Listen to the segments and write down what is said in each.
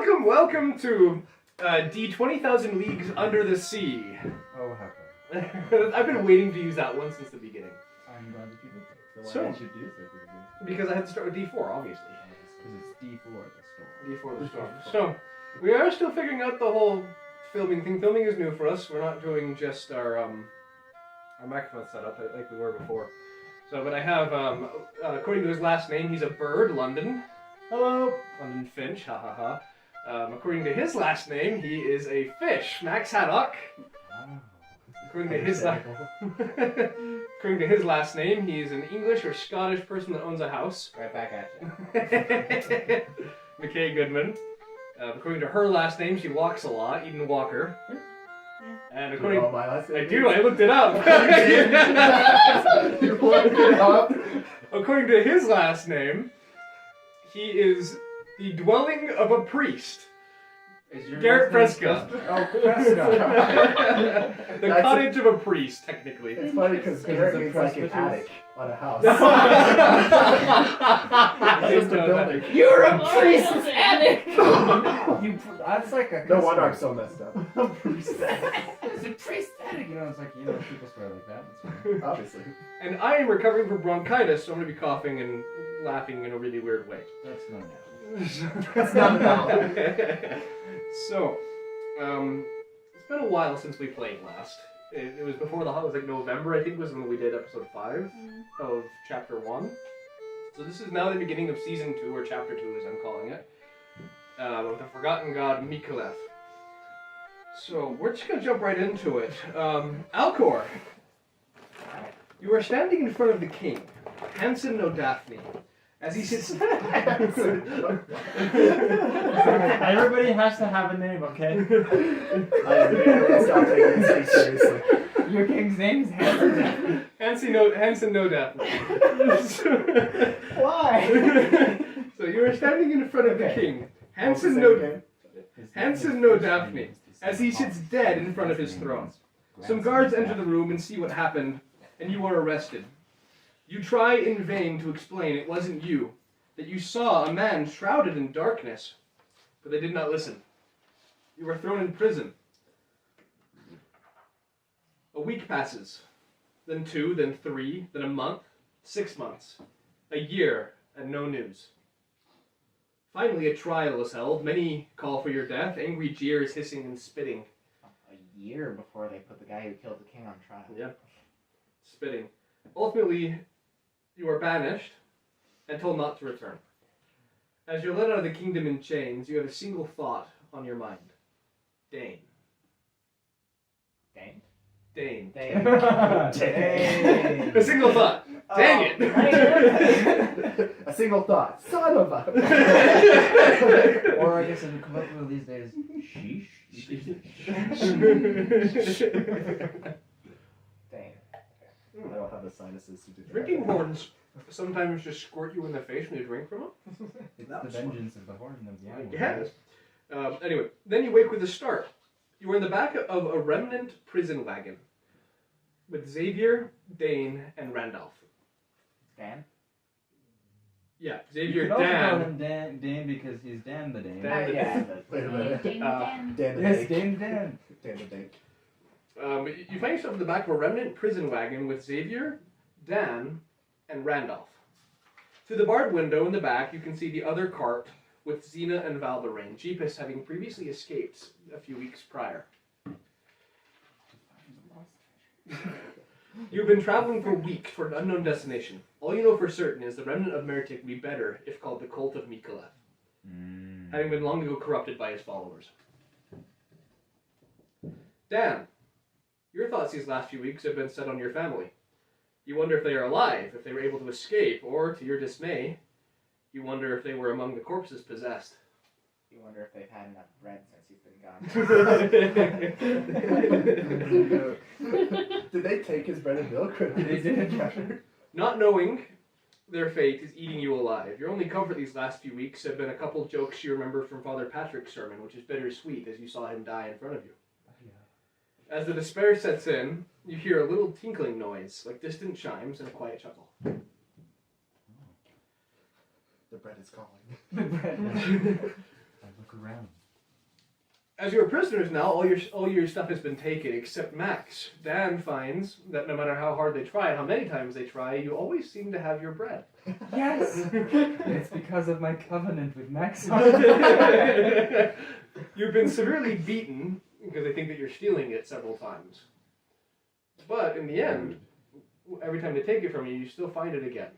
Welcome to D 20,000 Leagues Under the Sea. Oh, how I've been waiting to use that one since the beginning. I'm glad that you did that. So- why did you do so at the beginning? Because I had to start with D4, obviously. Because it's D4, the storm. D4 the storm. So, we are still figuring out the whole filming thing. Filming is new for us. We're not doing just our microphone setup like we were before. So, but I have, according to his last name, he's a bird, London. Hello! London Finch, ha ha ha. According to his last name, he is a fish, Max Haddock. Wow. According to his according to his last name, he's an English or Scottish person that owns a house. Right back at you. McKay Goodman. According to her last name, she walks a lot, Eden Walker. And according my last name? I do, I looked it up. You looked it up? According to his last name, he is the dwelling of a priest. Is your Garrett last name Prescott. Oh, Prescott. The cottage of a priest, technically. It's funny because Garrett means like an attic on a house. It's just a building. You're a priest's attic! That's like a... No wonder I'm so messed up. A priest attic. It's a priest's attic! You know, it's like, people swear like that. That's fine. Obviously. And I am recovering from bronchitis, so I'm going to be coughing and laughing in a really weird way. That's not now. That's not now. So, it's been a while since we played last. It was before it was like November, I think, was when we did episode 5 of chapter 1. So this is now the beginning of season 2, or chapter 2 as I'm calling it, with the forgotten god Mi-Celeth. So we're just going to jump right into it. Alcore, you are standing in front of the king, Hansen no Daphne, as he sits... Everybody has to have a name, okay? Let's not take this seriously. Your king's name is Hansen. Hansen no Daphne. Why? So you are standing in front of the king, Hansen no Daphne, as he sits dead in front of his throne. Some guards enter the room and see what happened, and you are arrested. You try in vain to explain it wasn't you, that you saw a man shrouded in darkness, but they did not listen. You were thrown in prison. A week passes, then 2, then 3, then a month, 6 months, a year, and no news. Finally, a trial is held. Many call for your death, angry jeers, hissing and spitting. A year before they put the guy who killed the king on trial. Yeah, spitting. Ultimately, you are banished and told not to return. As you're let out of the kingdom in chains, you have a single thought on your mind. Dane. Dane? Dane. Dane. Dang. A single thought. Dang it! A single thought. Son of a... Or I guess it would come up with these days. Sheesh. Dane. I don't have the sinuses to do that. Drinking horns sometimes just squirt you in the face when you drink from them. It's the vengeance of the horn of the animal. Yes. Anyway, then you wake with a start. You are in the back of a remnant prison wagon with Xavier, Dane, and Randolph. Dan? Yeah, You Xavier, could also call Dan. him Dan because he's Dan the Dane. Dan. Yeah. Wait a minute. Dan. Dan the Yes, Dake. Dan the Dan. Dan the Dake. You find yourself in the back of a remnant prison wagon with Xavier, Dan, and Randolph. Through the barred window in the back, you can see the other cart with Xena and Valderrain, Jeepus having previously escaped a few weeks prior. You've been traveling for weeks toward an unknown destination. All you know for certain is the remnant of Meritic would be better if called the Cult of Mi-Celeth, having been long ago corrupted by his followers. Dan, your thoughts these last few weeks have been set on your family. You wonder if they are alive, if they were able to escape, or, to your dismay, you wonder if they were among the corpses possessed. You wonder if they've had enough bread since he's been gone. Did they take his bread and milk? Or They did. Not knowing their fate is eating you alive. Your only comfort these last few weeks have been a couple jokes you remember from Father Patrick's sermon, which is bittersweet as you saw him die in front of you. As the despair sets in, you hear a little tinkling noise, like distant chimes, and a quiet chuckle. The bread is calling. The bread. around. As you are prisoners now, all your stuff has been taken except Max. Dan finds that no matter how hard they try and how many times they try, you always seem to have your bread. Yes! It's because of my covenant with Max. You've been severely beaten because they think that you're stealing it several times. But in the end, every time they take it from you, you still find it again.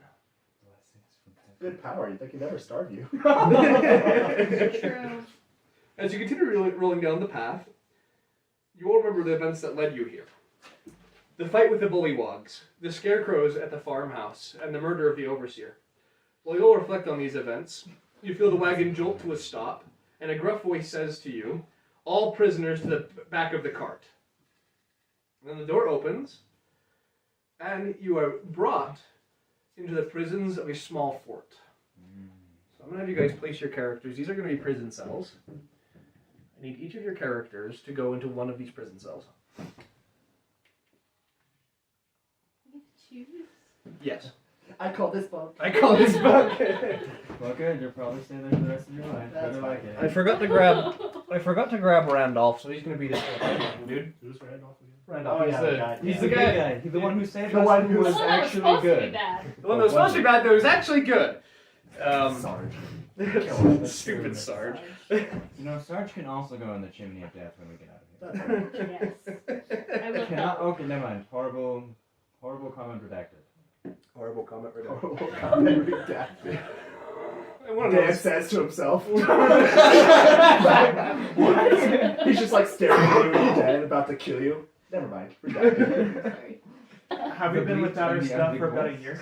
Good power. They can never starve you. True. As you continue rolling down the path, you all remember the events that led you here. The fight with the bullywogs, the scarecrows at the farmhouse, and the murder of the overseer. While you all reflect on these events, you feel the wagon jolt to a stop, and a gruff voice says to you, "All prisoners to the back of the cart." And then the door opens, and you are brought into the prisons of a small fort. So I'm going to have you guys place your characters. These are going to be prison cells. I need each of your characters to go into one of these prison cells. Choose. Yes. I call this bunk. I call this bunk. Well, good. You'll probably stay there for the rest of your life. That's Better like it. I forgot to grab Randolph, so he's going to be this dude. Who's Randolph again? Randolph. Oh, he's yeah, the, the guy. he's He's the the guy. good guy. He's the one who saved The us one who who was Oh, actually supposed to be good. bad. The one that was supposed to be bad, though, is actually good. Sarge. Stupid Sarge. You know, Sarge can also go in the chimney of death when we get out of here. Yes. I will Cannot. help. Okay, never mind. Horrible comment redacted. Horrible comment right now. Horrible comment redacted. I want Dan to says to himself. He's just like staring at you and dead, about to kill you. Never mind. Redacted. Sorry. Have we been without our stuff for about a year?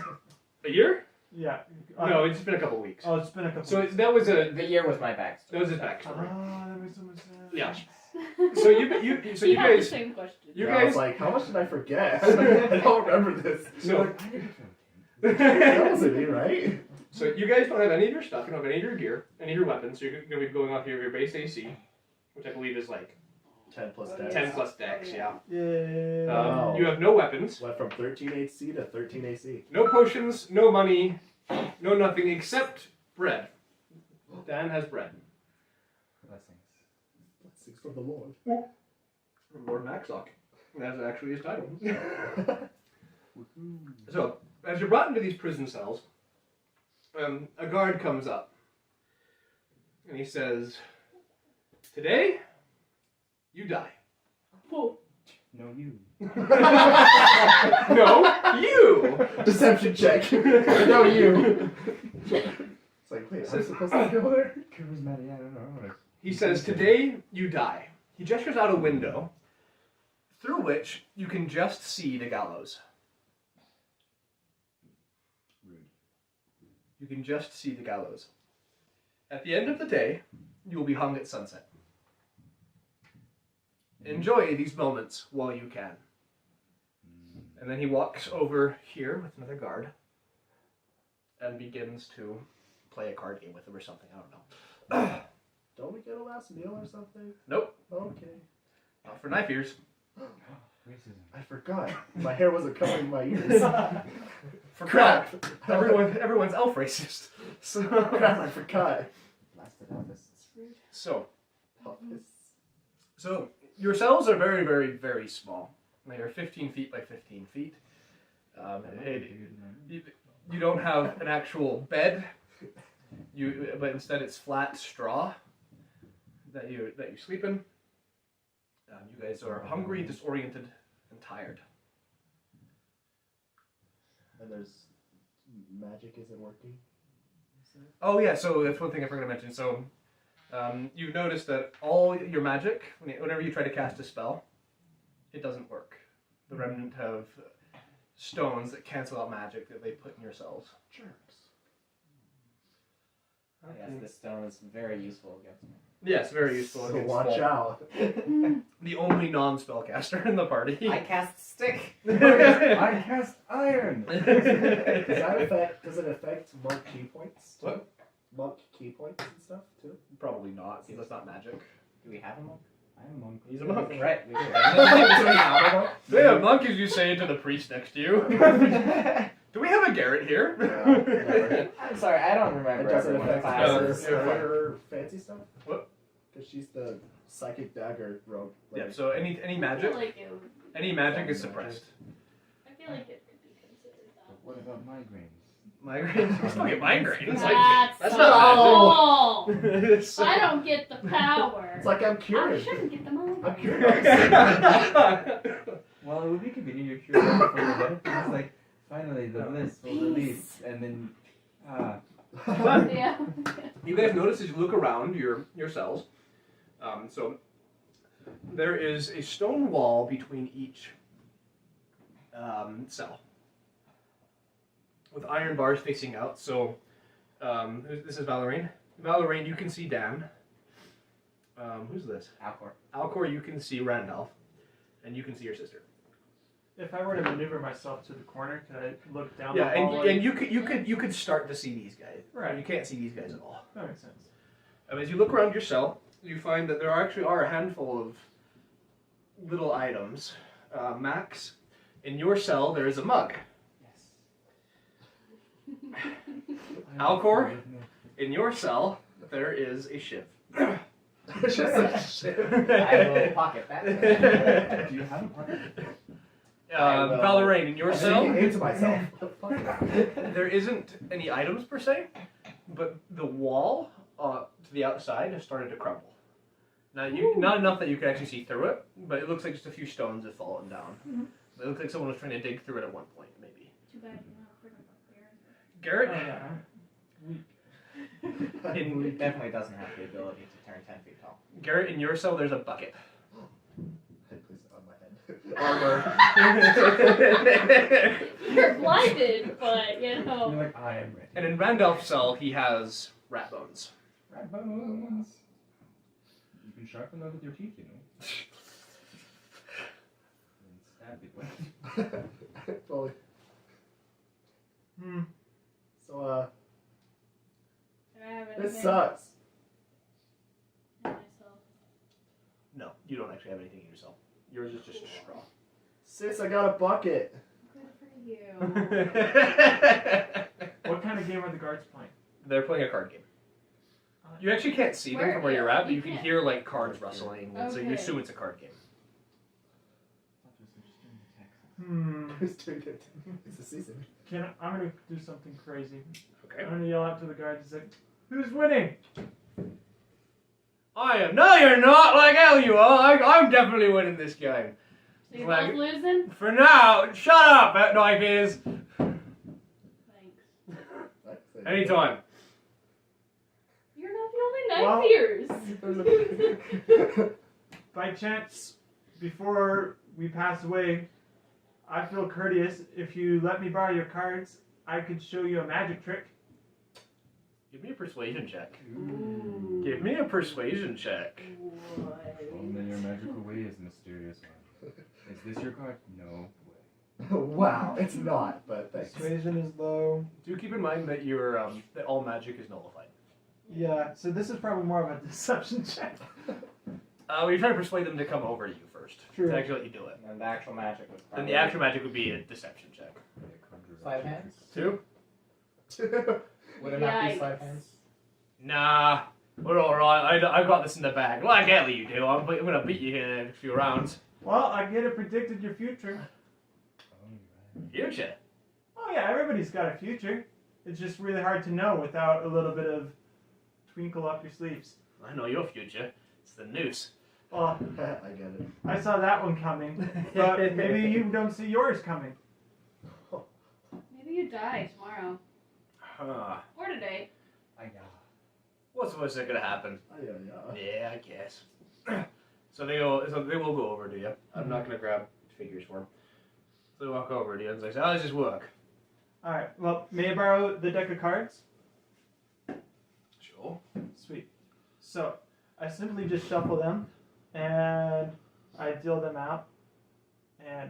A year? Yeah. No, it's been a couple weeks. Oh, it's been a couple. So weeks. that was a The year was my backstory. that was his backstory. That makes so much sense. Yeah. So you He had the guys same question. you I was guys like, how much did I forget? I don't remember this. so That wasn't me, right? so you guys don't have any of your stuff. You don't have any of your gear, any of your weapons. So you're going to be going off your base AC, which I believe is like 10 plus dex. 10 plus dex. Yeah. Yeah. Wow. You have no weapons, Went from 13 AC to 13 AC. no potions, no money, no nothing except bread. Dan has bread. Blessings. Blessings from the Lord. From Lord Maxlock. That's actually his title. So, as you're brought into these prison cells, a guard comes up and he says, "Today, you die." Whoa. No, you. No, you! Deception check. No, you. It's like, wait, I'm supposed to go there? Charismatic. I don't know. He says, "Today, you die." He gestures out a window through which you can just see the gallows. Rude. You can just see the gallows. At the end of the day, you will be hung at sunset. Enjoy these moments while you can. And then he walks over here with another guard and begins to play a card game with them or something. I don't know. Don't we get a last meal or something? Nope, Okay. not for knife ears. Racism. I forgot. My hair wasn't covering my ears. For Crap. everyone's elf racist. So, Crap, I forgot. Blasted Elvis. so your cells are very, very, very small. They are 15 feet by 15 feet. You don't have an actual bed, but instead it's flat straw that you sleep in. You guys are hungry, disoriented, and tired. And there's magic isn't working. Oh yeah, so that's one thing I forgot to mention. So you've noticed that all your magic, whenever you try to cast a spell, it doesn't work. The Remnant have stones that cancel out magic that they put in your cells. Jerks. Yes, this stone is very useful against me. Yes, very useful. So against watch fall. out. The only non-spellcaster in the party. I cast stick. I cast iron. Does it affect monk key points? What? Monk key points and stuff too? Probably not, because that's not magic. Do we have a monk? I'm a monk. He's a monk. Right, we do. Yeah, monk is you say to the priest next to you. Do we have a Garrett here? Never. I'm sorry, I don't It remember doesn't everyone's affect classes. Yeah, fine. or fancy stuff? Because she's the psychic dagger rogue. Yeah. So any I magic, feel like it would, any magic is suppressed. I feel like it could be considered that. What about migraines? Migraines. It's not migraines. That's not all. magic. So I don't get the power. It's like I'm I cured. shouldn't get the money. I'm cured. Well, it would be convenient you're cured before you get it. It's like, finally, the bliss will release, and then, But Yeah. you guys notice as you look around your cells, so there is a stone wall between each cell with iron bars facing out. So this is Valorine. Valorine, you can see Dan. Who's this? Alcore. Alcore, you can see Randolph, and you can see your sister. If I were to maneuver myself to the corner, could I look down Yeah, the hallway? and you could start to see these guys. Right. You can't see these guys at all. That makes sense. As you look around your cell, you find that there actually are a handful of little items. Max, in your cell there is a mug. Yes. Alcor, in your cell there is a shiv. It's just like shit. I will pocket that. do you have a partner? Valorine, in your I cell didn't get to myself. there isn't any items per se, but the wall to the outside has started to crumble. Now, not enough that you can actually see through it, but it looks like just a few stones have fallen down. Mm-hmm. It looks like someone was trying to dig through it at one point, maybe. Too bad you're not freaking barbarian. Garrett, He definitely doesn't have the ability to turn 10 feet tall. Garrett, in your cell there's a bucket. Hey, please, on my head. Armor. You're blinded, but you You're know. like, I am ready. And in Randolph's cell, he has rat bones. Right bones. You can sharpen those with your teeth, you know. And stab it. Totally. So, Do I have anything? this sucks. in myself? No, you don't actually have anything in your cell. Yours is just a straw. Sis, I got a bucket. Good for you. What kind of game are the guards playing? They're playing a card game. You actually can't see them from where you're at, but you can can't. hear like cards rustling, and so you Okay. assume it's a card game. Who's doing it? It's the season. I'm gonna do something crazy. Okay. I'm gonna yell out to the guards and say, "Who's winning?" I am. No, you're not. Like hell, you are. I'm definitely winning this game. So you're Like- both losing? For now, shut up, knife is. Thanks. Anytime. You're not the only knife Well- ears. By chance, before we pass away, I feel courteous. If you let me borrow your cards, I could show you a magic trick. Give me a persuasion check. Ooh. Give me a persuasion check. Only your magical way is mysterious one. Is this your card? No way. Wow, it's not, but thanks. Persuasion is low. Do keep in mind that your that all magic is nullified. Yeah, so this is probably more of a deception check. You're trying to persuade them to come over to you first. True. To actually let you do it. And the actual magic was Then probably the actual magic would be a deception check. sleight of hands. 2? Would it not be Yikes. sleight of hands? Nah, we're alright. I've got this in the bag. Like hell you do. I'm gonna beat you here in a few rounds. Well, I get it predicted your future. Future. Oh yeah, everybody's got a future. It's just really hard to know without a little bit of twinkle up your sleeves. I know your future. It's the noose. Well, I get it. I saw that one coming, but maybe you don't see yours coming. Maybe you die tomorrow. Huh. Or today. What's the worst that could happen? Yeah. Yeah, I guess. So they will go over to you. I'm not gonna grab figures for them. So they walk over to you and say, "How does this work?" Alright, well, may I borrow the deck of cards? Sure. Sweet. So, I simply just shuffle them, and I deal them out, and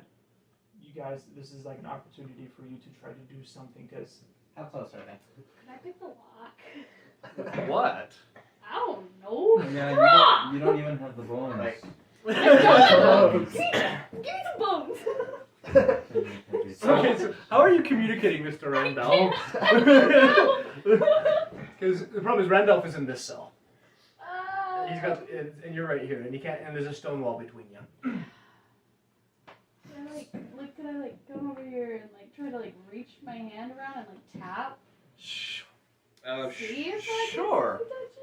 you guys, this is like an opportunity for you to try to do something, because How close are they? Could I pick the lock? What? I don't know. Yeah, you don't even have the bones. Right. I don't. Give me some bones. Okay, so how are you communicating, Mr. Randolph? I don't know. Because the problem is Randolph is in this cell. He's got, and you're right here, and you can't. And there's a stone wall between you. Can I like go over here and like try to like reach my hand around and like tap? See if I Sure. can touch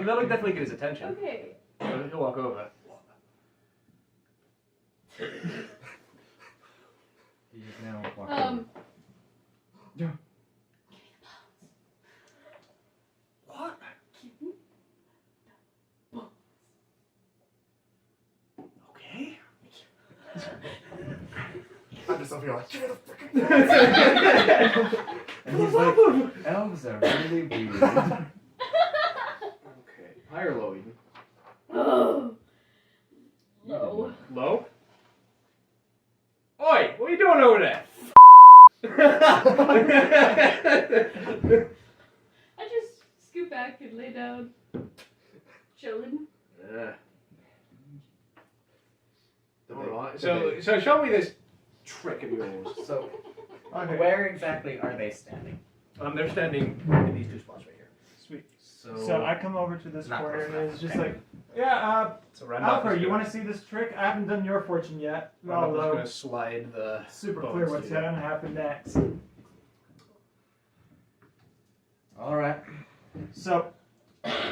it? That'll definitely get his attention. Okay. So he'll walk over. He is now walking. Yeah. What? Okay. I'm just over here like, And he's like, elves are really weird. Okay. High or low, Eden? Oh. Low. Low? Oi! What are you doing over there? I just scoot back and lay down, chilling. Alright. So show me this trick of yours. So, Okay. where exactly are they standing? They're standing in these two spots right here. Sweet. So, So I come over to this Not corner close and enough. it's just Okay. like, yeah, so Randolph Alcore, is you gonna- want to see this trick? I haven't done your fortune yet. Randolph is Although gonna slide the super bones clear what's to you. gonna happen next. Alright. So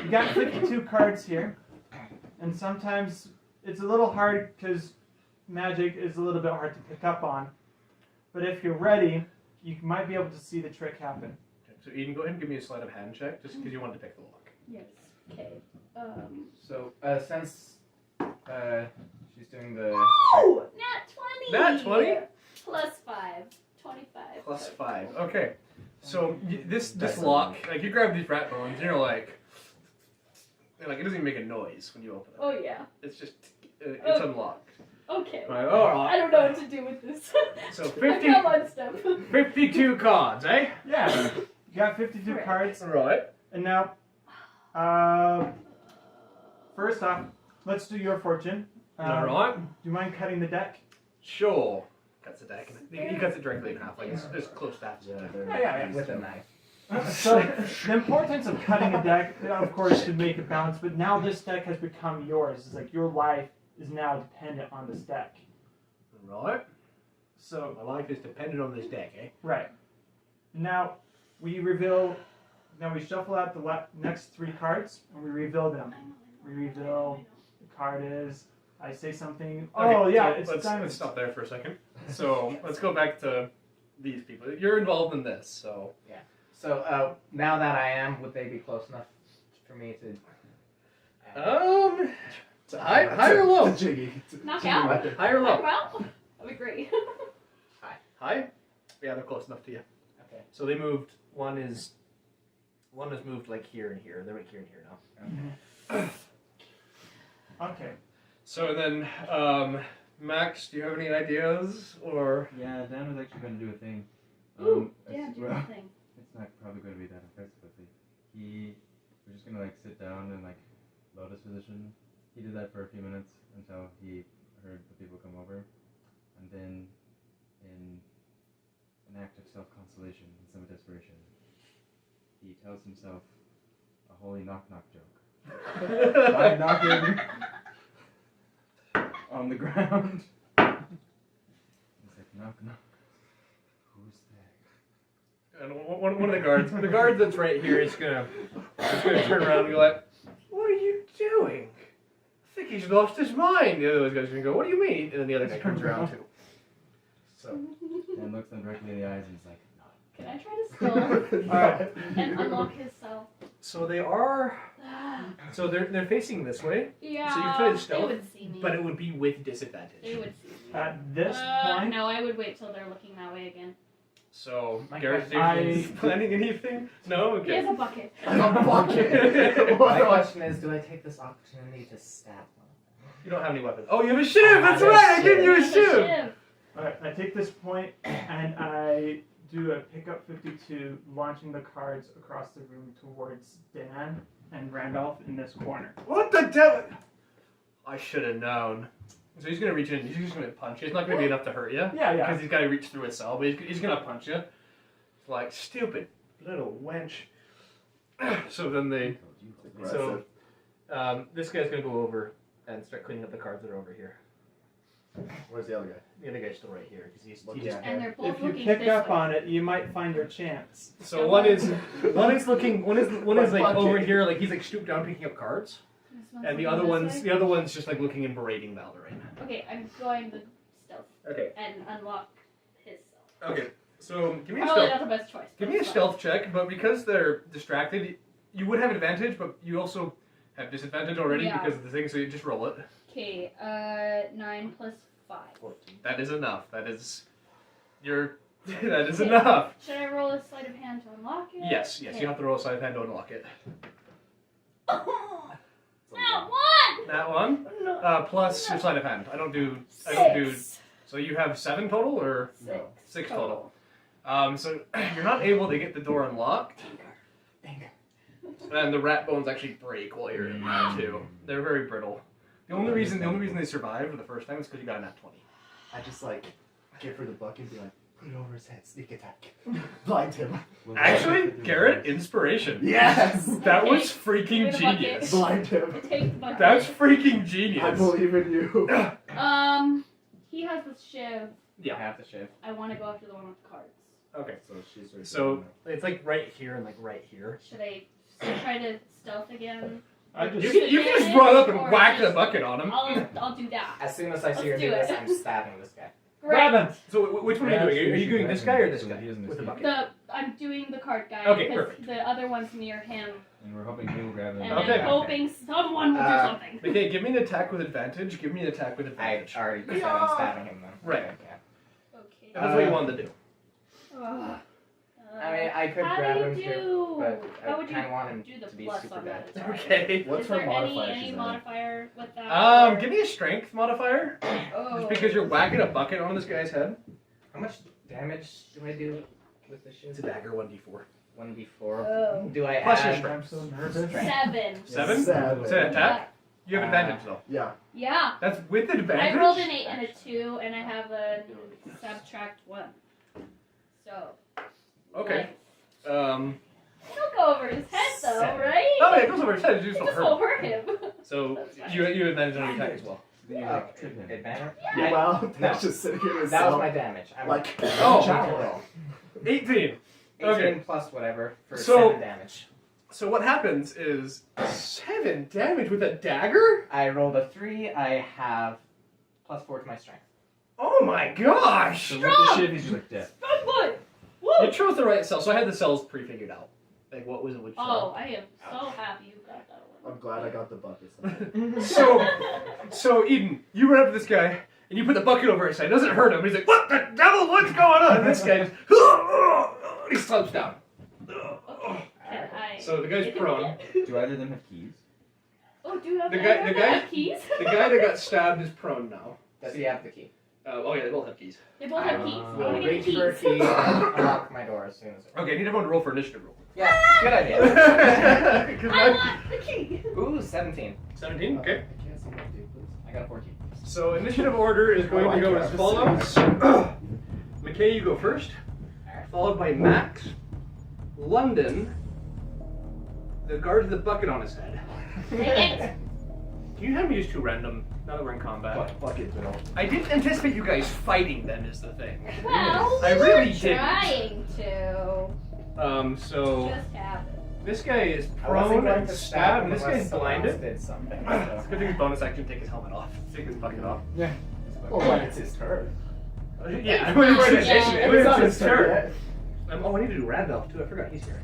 you got 52 cards here, and sometimes it's a little hard because magic is a little bit hard to pick up on. But if you're ready, you might be able to see the trick happen. Okay, so Eden, go ahead and give me a sleight of hand check, just because you wanted to pick the lock. Yes. Okay. So, since she's doing the. Oh! Nat 20! Nat 20? Plus 5. 25. Plus 5. Okay. So this That's lock, like you grab these rat bones, and you're like it doesn't even make a noise when you open it. Oh, yeah. It's just it's Oh. unlocked. Okay. Right, all I right. don't know what to do with this. So I got one step. 52 cards, eh? Yeah, you got 52 Right. cards, Right. and now, first off, let's do your fortune. All right. Do you mind cutting the deck? Sure. Cuts the deck. He cuts it directly in half, like it's close to half. Yeah. With a knife. So the importance of cutting a deck, of course, should make it balance. But now this deck has become yours. It's like your life is now dependent on this deck. Right. So My life is dependent on this deck, eh? right now we reveal. Now we shuffle out the next 3 cards and we reveal them. We reveal the card is. I say something. Oh Okay, yeah, so it's let's diamonds. stop there for a second. So let's go back to these people. You're involved in this, so So, now that I am, would they be close enough for me to. high or low? To Jiggy. Knock out? High or low? Well, that'd be great. High? Yeah, they're close enough to you. Okay. So they moved. One is moved like here and here. They're right here and here now. Okay. So then, Max, do you have any ideas or? Yeah, Dan was actually going to do a thing. Ooh, it's- yeah, do well, the thing. It's not probably going to be that effective, but he was just going to like sit down in like lotus position. He did that for a few minutes until he heard the people come over, and then in an act of self-consolation and some desperation, he tells himself a holy knock-knock joke by knocking on the ground. He's like, knock, knock. Who's there? And one of the guard that's right here is gonna turn around and be like, "What are you doing? I think he's lost his mind." The other guy's gonna go, "What do you mean?" And then the other guy turns around too. So And looks them directly in the eyes and he's like, no. Can I try to stealth and unlock his cell? so they are. So they're facing this way, Yeah. So you try to They stealth, would see me. but it would be with disadvantage. They would see me. At this point, No, I would wait till they're looking that way again. So My Garrett, question- is planning anything? No. He has Okay. a bucket. A bucket. My question is, do I take this opportunity to stab one of them? You don't have any weapons. Oh, you have a shiv. That's I have a right. I gave you a He has a shiv. shiv. alright, I take this point and I do a pickup 52, launching the cards across the room towards Dan and Randolph in this corner. What the devil? I should have known. So he's gonna reach in. He's just gonna punch you. It's not gonna be enough to hurt you. Yeah, Because he's gotta reach through his cell, but he's gonna punch you. It's like stupid little wench. So then they. Aggressive. This guy's gonna go over and start cleaning up the cards that are over here. Where's the other guy? The other guy's still right here because he's Looking just. at And him. they're both If you looking pick this up way. on it, you might find your chance. So one is looking one is like bucket. over here, like he's like stooped down picking up cards, This one's and the looking other this way. one's just like looking and berating Valorant. Okay, I'm going the stealth Okay. and unlock his stealth. Okay. So give me a Probably stealth. not the best choice. Give but me a it's fine. stealth check, but because they're distracted, you would have advantage, but you also have disadvantage already Yeah. because of the thing. So you just roll it. Okay, 9 plus 5. 14. That is enough. That is your. That is Okay. enough. Should I roll a sleight of hand to unlock it? Yes. Yes. Okay. You have to roll a sleight of hand to unlock it. Not one! That one. No. Plus your sleight of hand. I don't do. Six. So you have 7 total or Six. 6 total. So you're not able to get the door unlocked. And the rat bones actually break while you're in there too. They're very brittle. The only reason they survived the first time is because you got a nat 20. I just like give her the bucket and be like, put it over his head, sneak attack. Blind him. Actually, Garrett, inspiration. Yes! That was Give freaking me the bucket. genius. Blind him. Take the bucket. That's freaking I genius. believe in you. He has the shiv. Yeah. Half the shift. I want to go after the one with the cards. Okay. So she's right So it's like right here and like right here. Should I try to stealth again? I You just can just run up and Or whack the just- bucket on him. I'll do that. As soon as I see Let's her do do this, it. I'm stabbing this guy. Great. grab him. So which one are you doing? Are you doing this guy or this So guy he doesn't with the escape. bucket? I'm doing the card guy Okay, because perfect. the other one's near him, And we're hoping he'll grab him. and Okay. I'm hoping someone will do something. Okay, give me an attack with advantage. Give me an attack with I advantage. already said I'm stabbing him then. Right. Okay, yeah. Okay. That's what you wanted to do. Ugh. I mean, I could How grab do him you too, do? but How I would you kind of want him do the to be plus super on dead. that? Okay. What's Is her there modifier any she's modifier with that? or- Give me a strength modifier. Oh. Just because you're whacking a bucket on this guy's head. How much damage do I do with the shield? It's a dagger, 1d4. 1d4. Oh. Do I Plus your add? strength. I'm so nervous. 7. 7? Seven. Is that attack? You have advantage though. Yeah. Yeah. That's with advantage? I rolled an 8 and a 2, and I have a subtract 1. So. Okay. Don't go over his head though, 7. right? Oh, yeah, it goes over his head. You just You don't just hurt. won't hurt him. So That's fine. you have advantage on your attack as well. Then you Oh, like trip him. advantage? Yeah. Well, that's No. just sitting here with That was Sal, my damage. I'm like, Oh. jackal. 18. 18 okay. plus whatever for So- 7 damage. So what happens is 7 damage with a dagger? I rolled a 3. I have plus 4 to my strength. Oh my gosh! So with the shiv, he's just like dead. Good boy. You Woo! chose the right cell, so I had the cells pre-figured out. Like what was it which Oh, cell? I am so happy you got that one. I'm glad I got the buckets. So Eden, you run up to this guy and you put the bucket over his head. It doesn't hurt him. He's like, "What the devil? What's going on?" And this guy just, he slumps down. Can I So the guy's get him prone. again? Do either of them have keys? Oh, do you have The the guy- the guy- keys? The guy that got stabbed is prone now. Does he have the key? Oh yeah, they both have keys. They both have I keys. I will want to get reach the for a keys. key and unlock my door as soon as it. Okay, I need everyone to roll for initiative roll. Yeah, good idea. 'Cause I my- want the key. Ooh, 17. 17. Okay. I can't see my dude, please. I got a 14. So initiative order is going to go as follows. McKay, you go first, followed by Max, London, the guard with the bucket on his head. Dang it. Can you have me use 2 random now that we're in combat? Bucket bill. I didn't anticipate you guys fighting them is the thing. Well, I we really were didn't. trying to. So Just happened. this guy is I wasn't prone going and to stabbed, and this unless guy's someone else blinded. did something. It's So. good to use bonus action, take his helmet off, take his bucket off. Well, when it's his turn. Yeah, when it's his, Yeah. when it's not his turn. yet. Oh, I need to do Randolph too. I forgot he's here.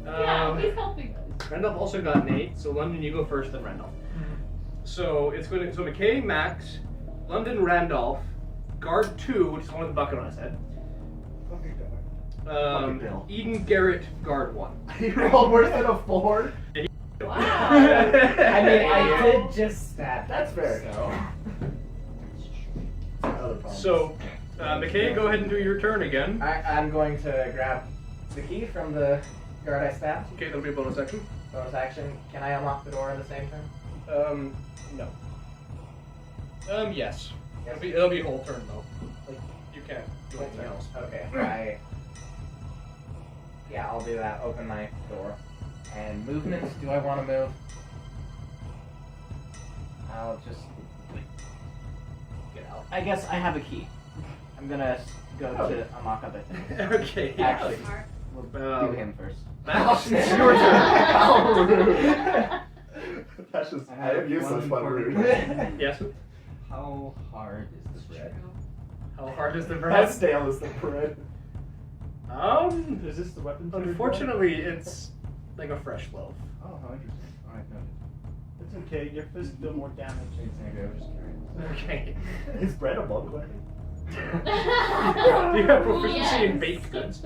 Yeah, he's helping us. Randolph also got an 8, so London, you go first, then Randolph. So it's going to McKay, Max, London, Randolph, guard 2, which is the one with the bucket on his head. Bucket bill. Eden, Garrett, guard 1. You rolled worse than a 4? Wow. I mean, I did just stab. That's fair. So. Other problem. So, McKay, go ahead and do your turn again. I'm going to grab the key from the guard I stabbed. Okay, that'll be a bonus action. Bonus action. Can I unlock the door in the same turn? No. Yes. Yes. It'll be a whole turn though. Like, you can't do anything else. Okay. Yeah, I'll do that. Open my door. And movements. Do I want to move I'll just. Get out. I guess I have a key. I'm gonna go to unlock other things. Okay. Actually, Smart. we'll Um, do him first. Max, it's your turn. How rude. That's just. I I have have useless one but important rude. question. Yes. How hard is the bread? How hard is the How bread? stale is the bread? Is this the weapon? Unfortunately, it's like a fresh loaf. Oh, how interesting. Alright, noted. It's okay. Your fist deal more damage. Thanks, Andrew. I was just curious. Okay. Is bread a bug weapon? You have proficiency Yes. in baked goods.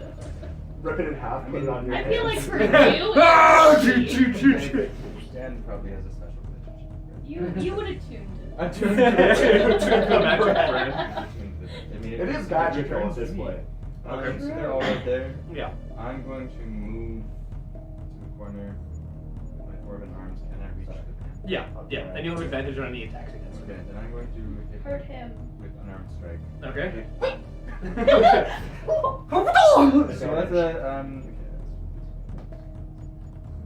Rip it in half, put it on your I feel like hands. for you, Ah, it's easy. Dan probably has a special relationship with bread. you would have tuned it. Attuned Attuned to the magic bread. bread. Attuned to it. I mean, It is magical at this me. point. Okay. So they're all right there. Yeah. I'm going to move to the corner with my dwarven arms. Can I reach the pan? Yeah. Yeah. And you'll have advantage on any attacks against Okay, him. then I'm going to hit Hurt him. with unarmed strike. Okay. So that's a the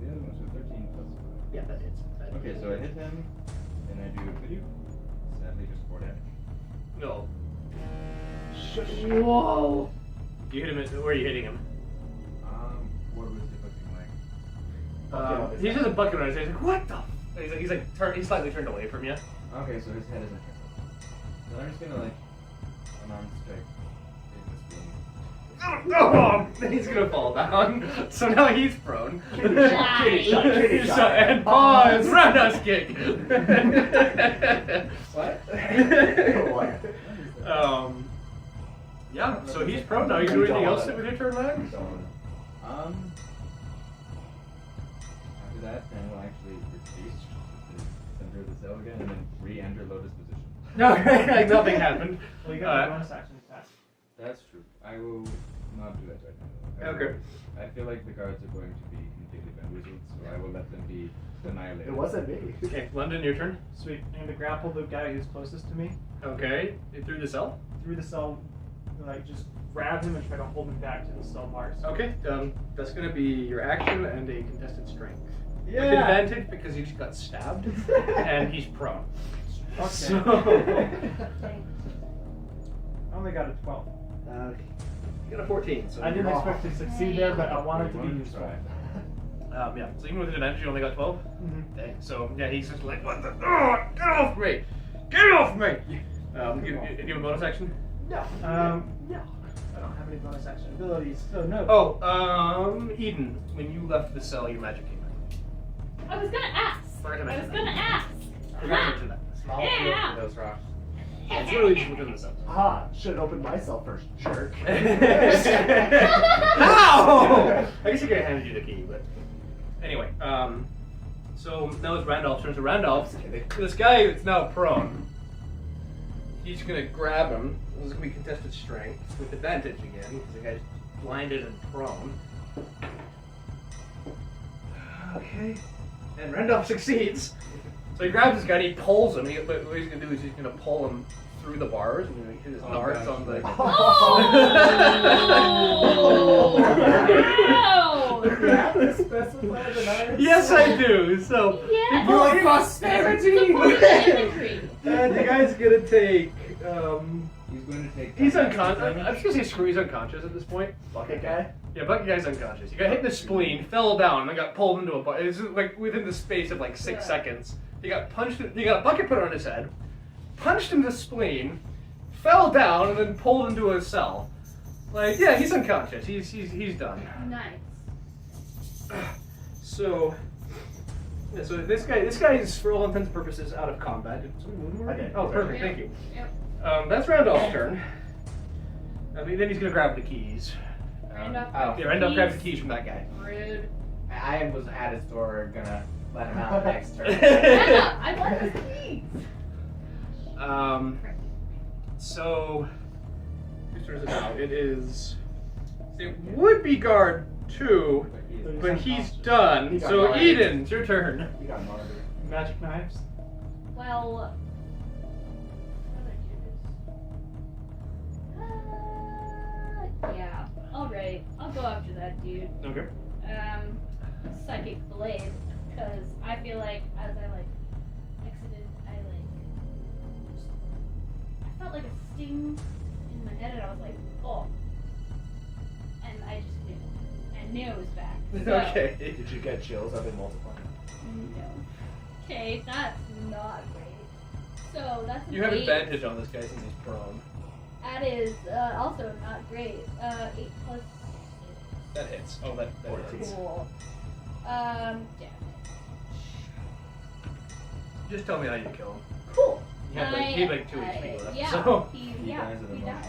other one's a 13 plus 5. Yeah, that hits. That Okay, hits. so I hit him, and I do could you? Sadly, just 4 damage. No. Whoa. You hit him. Where are you hitting him? What was the fucking leg? He's just a bucket on his head. He's like, what the? He's like he's slightly turned away from you. Okay, so his head isn't turned up. Then I'm just gonna like unarmed strike in this being. He's gonna fall down. So now he's prone. Kitty shot, kitty shot. And pause. Roundhouse kick. What? What? Yeah. So he's prone now. You do anything else with your turn, Max? After that, then we'll actually retreat to the center of the cell again, and then re-enter lotus position. Okay, like nothing happened. Well, you got a bonus action attack. That's true. I will not do that right now. Okay. I feel like the guards are going to be completely bamboozled, so I will let them be annihilated. It wasn't me. Okay, London, your turn. Sweet. I'm gonna grapple the guy who's closest to me Okay, through the cell. through the cell, like just grab him and try to hold him back to the cell bars. Okay, that's gonna be your action and a contested strength. With Yeah. advantage because he just got stabbed and he's prone. Okay. So, I only got a 12. you got a 14. So I didn't you're expect to succeed there, but I wanted to be One useful. try. yeah. So even with advantage, you only got 12. Mm-hmm. Dang. So yeah, he's just like, what the? Oh, get off me! Get off me! You have a bonus action? No. No. I don't have any bonus action abilities, so no. Oh, Eden, when you left the cell, your magic came out. I was gonna ask. Forgot to I was mention gonna ask. Forgot to mention that. Small Yeah. field for those rocks. It's literally just within the cell. Ah, should have opened myself first, jerk. How? I guess I could have handed you the key, but anyway. So now it's Randolph's turn. So Randolph, this guy that's now prone, he's gonna grab him. This is gonna be contested strength with advantage again because the guy's blinded and prone. Okay. And Randolph succeeds. So he grabs this guy and he pulls him. But what he's gonna do is he's gonna pull him through the bars and hit his darts gosh. on the. Oh! Wow! You have to specify the knives? Yes, I do. So Yeah. You like prosperity? Support the imagery. the guy's gonna take. He's going to take. He's unconscious. I'm just gonna say screw. He's unconscious at this point. Bucket guy? Yeah, bucket guy's unconscious. He got hit in the spleen, fell down, and got pulled into a bucket. It's like within the space of like 6 seconds. He got punched. He got a bucket put on his head, punched in the spleen, fell down, and then pulled into a cell. Like, yeah, he's unconscious. He's done. Nice. So, yeah, so this guy is for all intents and purposes out of combat. Did somebody move him already? I did. Oh, perfect. Thank you. Yep. That's Randolph's turn. Then he's gonna grab the keys. Randolph oh. Yeah, Randolph grabs the keys from that guy. Rude. I was at his door, gonna let him out next turn. Randolph, I want the keys. So whose turn is it now? It is. It would be guard 2, but he's done. He got So murdered. Eden, it's your turn. You got murdered. Magic knives. Well. Yeah. Alright. I'll go after that dude. Okay. Psychic blade. Because I feel like as I exited, I felt like a sting in my head, and I was like, oh. And I just knew. And knew it was back. So, Okay. Did you get chills? Are they multiplying? No. Okay, that's not great. So that's You have 8. advantage on this guy since he's prone. That is also not great. 8 plus 6. That hits. Oh, that 14. hits. Cool. Damn it. Just tell me how you kill him. Cool. He had like 2 HP left. Yeah. So. He He dies at a died. one-shot.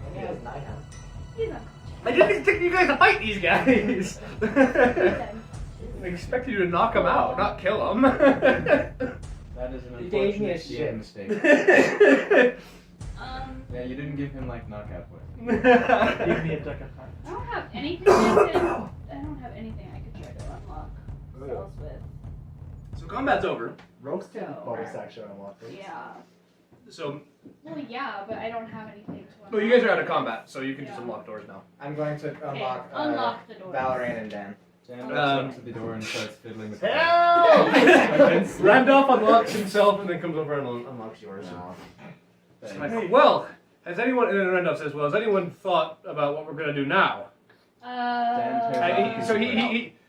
And he has 9 health. He's not. I didn't expect you guys to fight these guys! I expected you to knock him out, not kill him. That is an You gave me a unfortunate shit. mistake. Um, Yeah, you didn't give him like knockout points. Give me a duck of time. I don't have anything I don't have anything I could try to unlock spells with. So combat's over. Rogues can So- bonus action unlock things. Yeah. So, Well, yeah, but I don't have anything to unlock. well, you guys are out of combat, so you can just Yeah. unlock doors now. I'm going to Okay, unlock unlock the door. Valerian and Dan. Dan walks up to the door and starts fiddling with Randolph unlocks himself and then comes over and unlocks yours. No. It's like, well, has anyone, and then Randolph says, well, has anyone thought about what we're going to do now?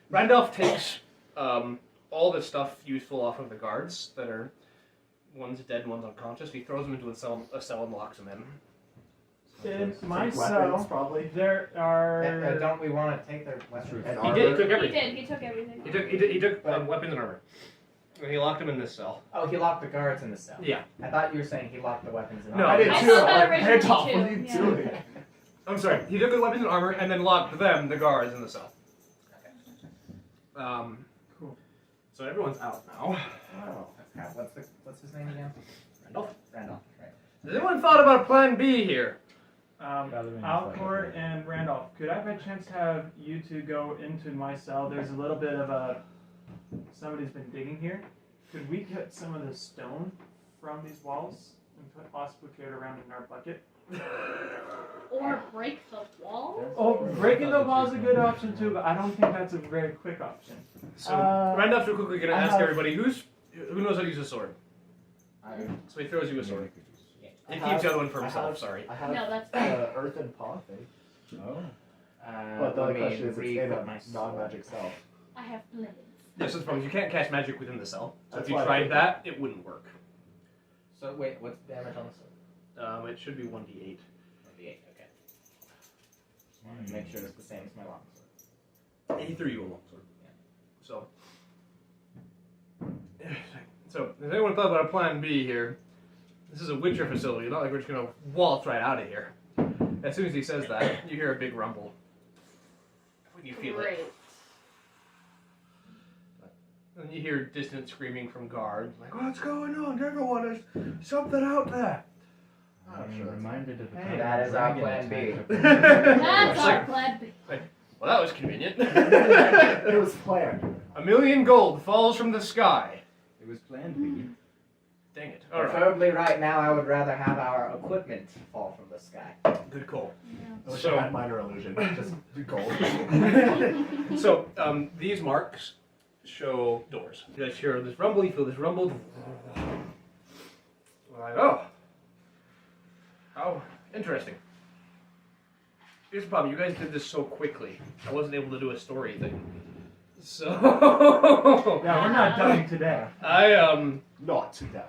Randolph takes all the stuff useful off of the guards that are, one's dead, one's unconscious. He throws them into a cell and locks them in. In my Weapons, cell, probably. there are. Don't we want to take their weapons? And He did. He armor. took He everything. did. He took everything. He took weapons and armor. And he locked them in this cell. Oh, he locked the guards in the cell. Yeah. I thought you were saying he locked the weapons in the No, I did I too. thought that Like, originally Randolph, too, what are you yeah. doing? I'm sorry. He took the weapons and armor and then locked them, the guards, in the cell. Cool. So everyone's out now. Oh, that's kind of, what's his name again? Randolph. Randolph, right. Has anyone thought about a plan B here? Alcore and Randolph, could I by chance have you two go into my cell? There's a little bit of a. Somebody's been digging here. Could we get some of the stone from these walls and possibly carry it around in our bucket? Or break the wall? Oh, breaking the wall is a good option too, but I don't think that's a very quick option. So Randolph's real quickly gonna I ask have- everybody who knows how to use a sword. So he throws you a sword. He keeps the other one for himself. Sorry. I have No, that's fine. earthen paw thing. Oh. But the let other me question is, it's in re-equip a my sword. non-magic cell. I have lemons. Yes, that's the problem. You can't cast magic within the cell. So That's if you why I tried think- that, it wouldn't work. So wait, what's the damage on the sword? It should be 1d8. 1d8, okay. Just wanted to make sure it's the same as my long sword. He threw you a long sword. So, has anyone thought about a plan B here? This is a Witcher facility. Not like we're just gonna waltz right out of here. As soon as he says that, you hear a big rumble. When you feel it. Great. And you hear distant screaming from guards, like, what's going on? Everyone, there's something out there. I'm reminded of the Hey, time that is our dragon plan B. attacked a- That's It's our like- plan B. Well, that was convenient. It was planned. 1,000,000 gold falls from the sky. It was planned B. Dang it. Alright. Preferably right now, I would rather have our equipment fall from the sky. Good call. I wish So- I had minor illusion. Just gold. So, these marks show doors. You guys hear this rumble, you feel this rumble. Like, oh. How interesting. Here's the problem, you guys did this so quickly. I wasn't able to do a story thing. So Yeah, we're not dying today. Not today.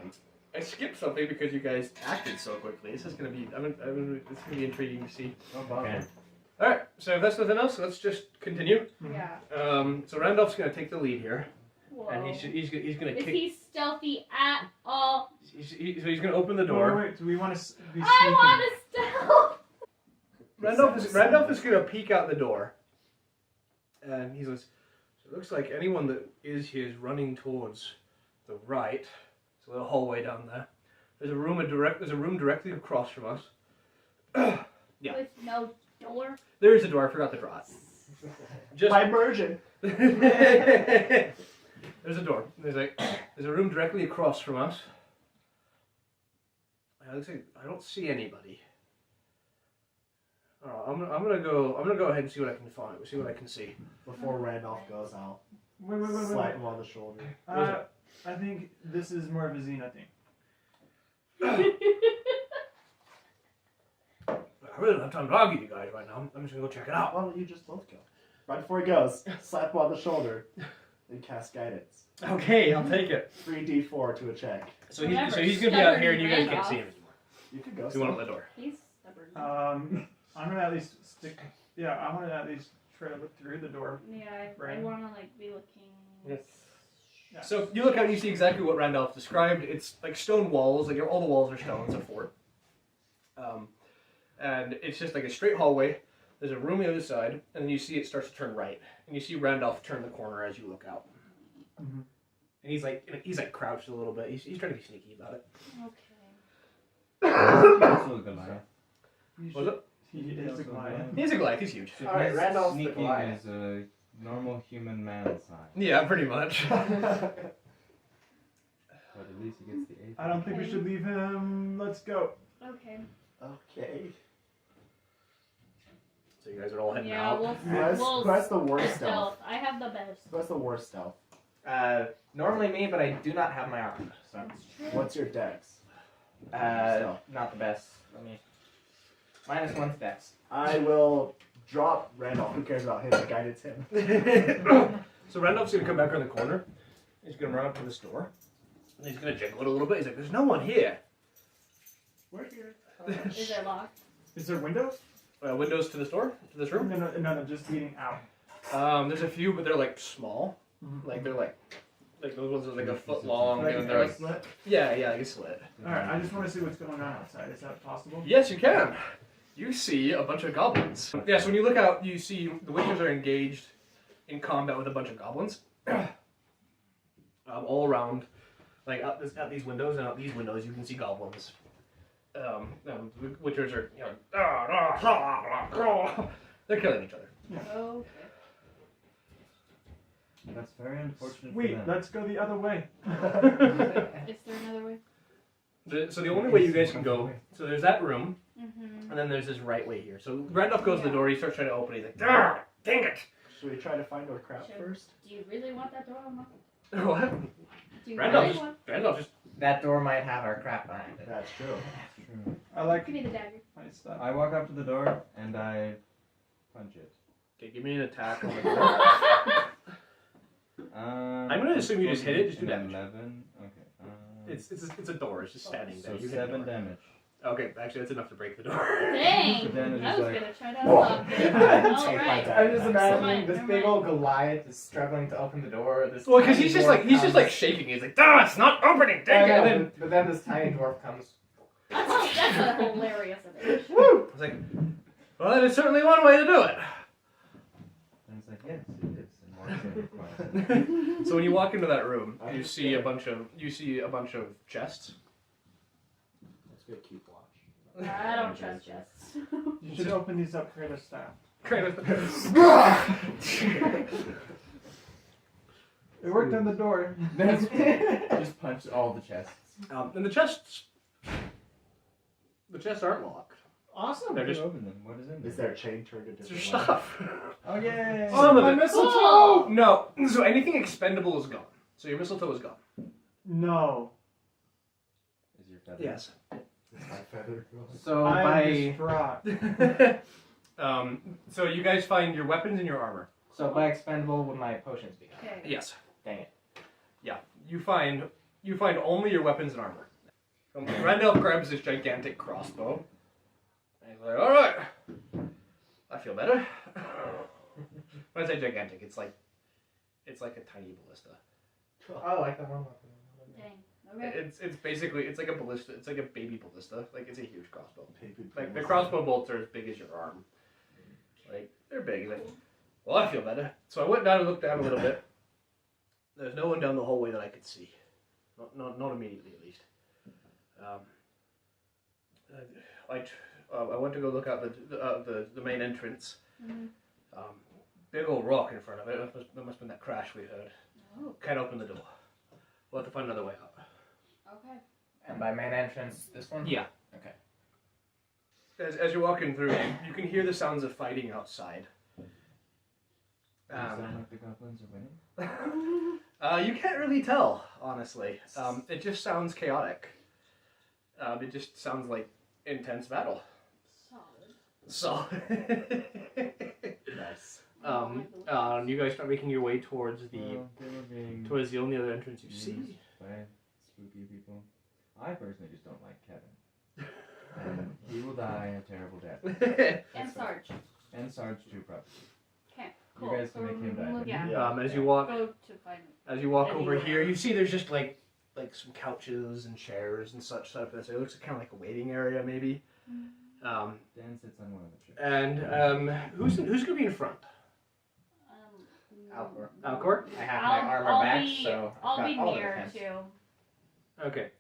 I skipped something because you guys acted so quickly. This is gonna be it's gonna be intriguing to see. Oh, bother. Alright, so if that's nothing else, let's just continue. Yeah. So Randolph's gonna take the lead here. Whoa. And he's gonna Is kick. he stealthy at all? So he's gonna open the Wait, door. wait, do we want to be sneaky? I want to stealth. Randolph is gonna peek out the door, and he says, "So it looks like anyone that is here is running towards the right. It's a little hallway down there. There's a room directly across from us. Yeah. With no door. There is a door. I forgot to draw it. Just By immersion. there's a door. There's a room directly across from us. I don't see anybody. I'm gonna go ahead and see what I can find. See what I can see. Before Randolph goes, I'll Wait. slap him on the shoulder. I think this is more of a Xena thing. I really don't have time to argue with you guys right now. I'm just gonna go check it out. Why don't you just both go? Right before he goes, slap him on the shoulder and cast guidance. Okay, I'll take it. 3d4 to a check. So he's gonna be out here, and you guys can't see him anymore. You could go. So you want to open the door? He's stubborn. I'm gonna at least stick. Yeah, I want to at least try to look through the door. Yeah, I Right. want to like be looking. Yes. Yeah. So you look out, and you see exactly what Randolph described. It's like stone walls, like all the walls are stone. It's a fort. And it's just like a straight hallway. There's a room on the other side, and then you see it starts to turn right, and you see Randolph turn the corner as you look out. Mm-hmm. And he's like crouched a little bit. He's trying to be sneaky about it. Okay. Also Goliath. Was it? He is a Goliath. He's a Goliath. He's huge. All right, Randolph's the Sneaking Goliath. is a normal human man size. Yeah, pretty much. But at least he gets the 8. I don't think we should leave him. Let's go. Okay. Okay. So you guys are all heading Yeah, out. Who has the worst stealth? I have the best. Who has the worst stealth? Normally me, but I do not have my armor, so That's true. What's your dex? not the best. Let me. -1's dex. I will drop Randolph. Who cares about him? The guidance him. So Randolph's gonna come back around the corner. He's gonna run up to the store. And he's gonna jiggle it a little bit. He's like, "There's no one here." We're here. Is it locked? Is there windows? Windows to the store, to this room. No, just leading out. There's a few, but they're like small. Mhm. Like they're like those ones are like a foot long, Like and a they're like slit? yeah, like a slit. Alright, I just want to see what's going on outside. Is that possible? Yes, you can. You see a bunch of goblins. Yeah, so when you look out, you see the witches are engaged in combat with a bunch of goblins. All around, like at these windows and out these windows, you can see goblins. Witchers are, they're killing each other. Okay. That's very unfortunate Wait, for them. let's go the other way. Is there another way? So the only way you guys can go, so there's that room, Mm-hmm. and then there's this right way here. So Randolph goes to the door, he starts trying to open it, he's like, "Dang it!" Should we try to find our crap Should- first? Do you really want that door unlocked? What? Do you Randolph really just, want? Randolph just, That door might have our crap behind it. That's true. True. I like Give me the dagger. my stuff. I walk up to the door and I punch it. okay, give me an attack on the door. I'm gonna assume you just hit it, just do damage. 11. Okay. It's a door, it's just standing there. So You hit the 7 door. damage. Okay, actually that's enough to break the door. Dang! But then it I is was like- gonna try to unlock it. Take my Alright. I'm just imagining Never this mind, big never old Goliath is struggling to open the door. This Well, because tiny he's just dwarf comes- shaking. He's like, "Ah, it's not opening, dang it!" I know, And then but then this tiny dwarf comes. That's a hilarious image. it's like, well, that is certainly one way to do it. And it's like, yes, it is. And walks in quietly. So when you walk into that room, you see a bunch of chests. Let's go keep watch. I don't trust chests. You should open these up Kratos style. It worked on the door. Just punch all the chests. And the chests aren't locked. Awesome. They're Just just open them. What is in Is there? their chain turned into it's your stuff. Oh yay! Some of my it. mistletoe! No, so anything expendable is gone. So your mistletoe is gone. No. Is your feather? Yes. My feather. So I am by distraught. So you guys find your weapons and your armor. expendable would my potions be gone? Okay. Yes. Dang it. Yeah. You find only your weapons and armor. Randolph grabs this gigantic crossbow. And he's like, "All right, I feel better." When I say gigantic, it's like a tiny ballista. Oh, like the one weapon. Dang. Okay. It's basically it's like a ballista. It's like a baby ballista. Like it's a huge crossbow. Paper Like the pills. crossbow bolts are as big as your arm. Like they're big. He's like, well, I feel better. So I went down and looked down a little bit. There's no one down the hallway that I could see. Not immediately, at least. I went to go look out the main entrance. Mhm. Big old rock in front of it. That must have been that crash we heard. Oh, Can't open the door. We'll have to find another way out. okay. And by main entrance, this one? Yeah. Okay. As you're walking through, you can hear the sounds of fighting outside. Does it sound like the goblins are winning? You can't really tell, honestly. It just sounds chaotic. It just sounds like intense battle. Solid. So, Nice. you guys start making your way towards They were being the only other entrance you used see. by spooky people. I personally just don't like Kevin. And he will die a terrible death. And Sarge. And Sarge too, probably. Okay, You cool. guys can make him die. Yeah. As you walk Go to find As you walk over Anywhere. here, you see there's just like some couches and chairs and such stuff. So it looks kind of like a waiting area, maybe. Dan sits on one of the chairs. And who's gonna be in front? Alcore. Alcore? I have my armor back, so I've I'll got be all the near defense. too. Okay.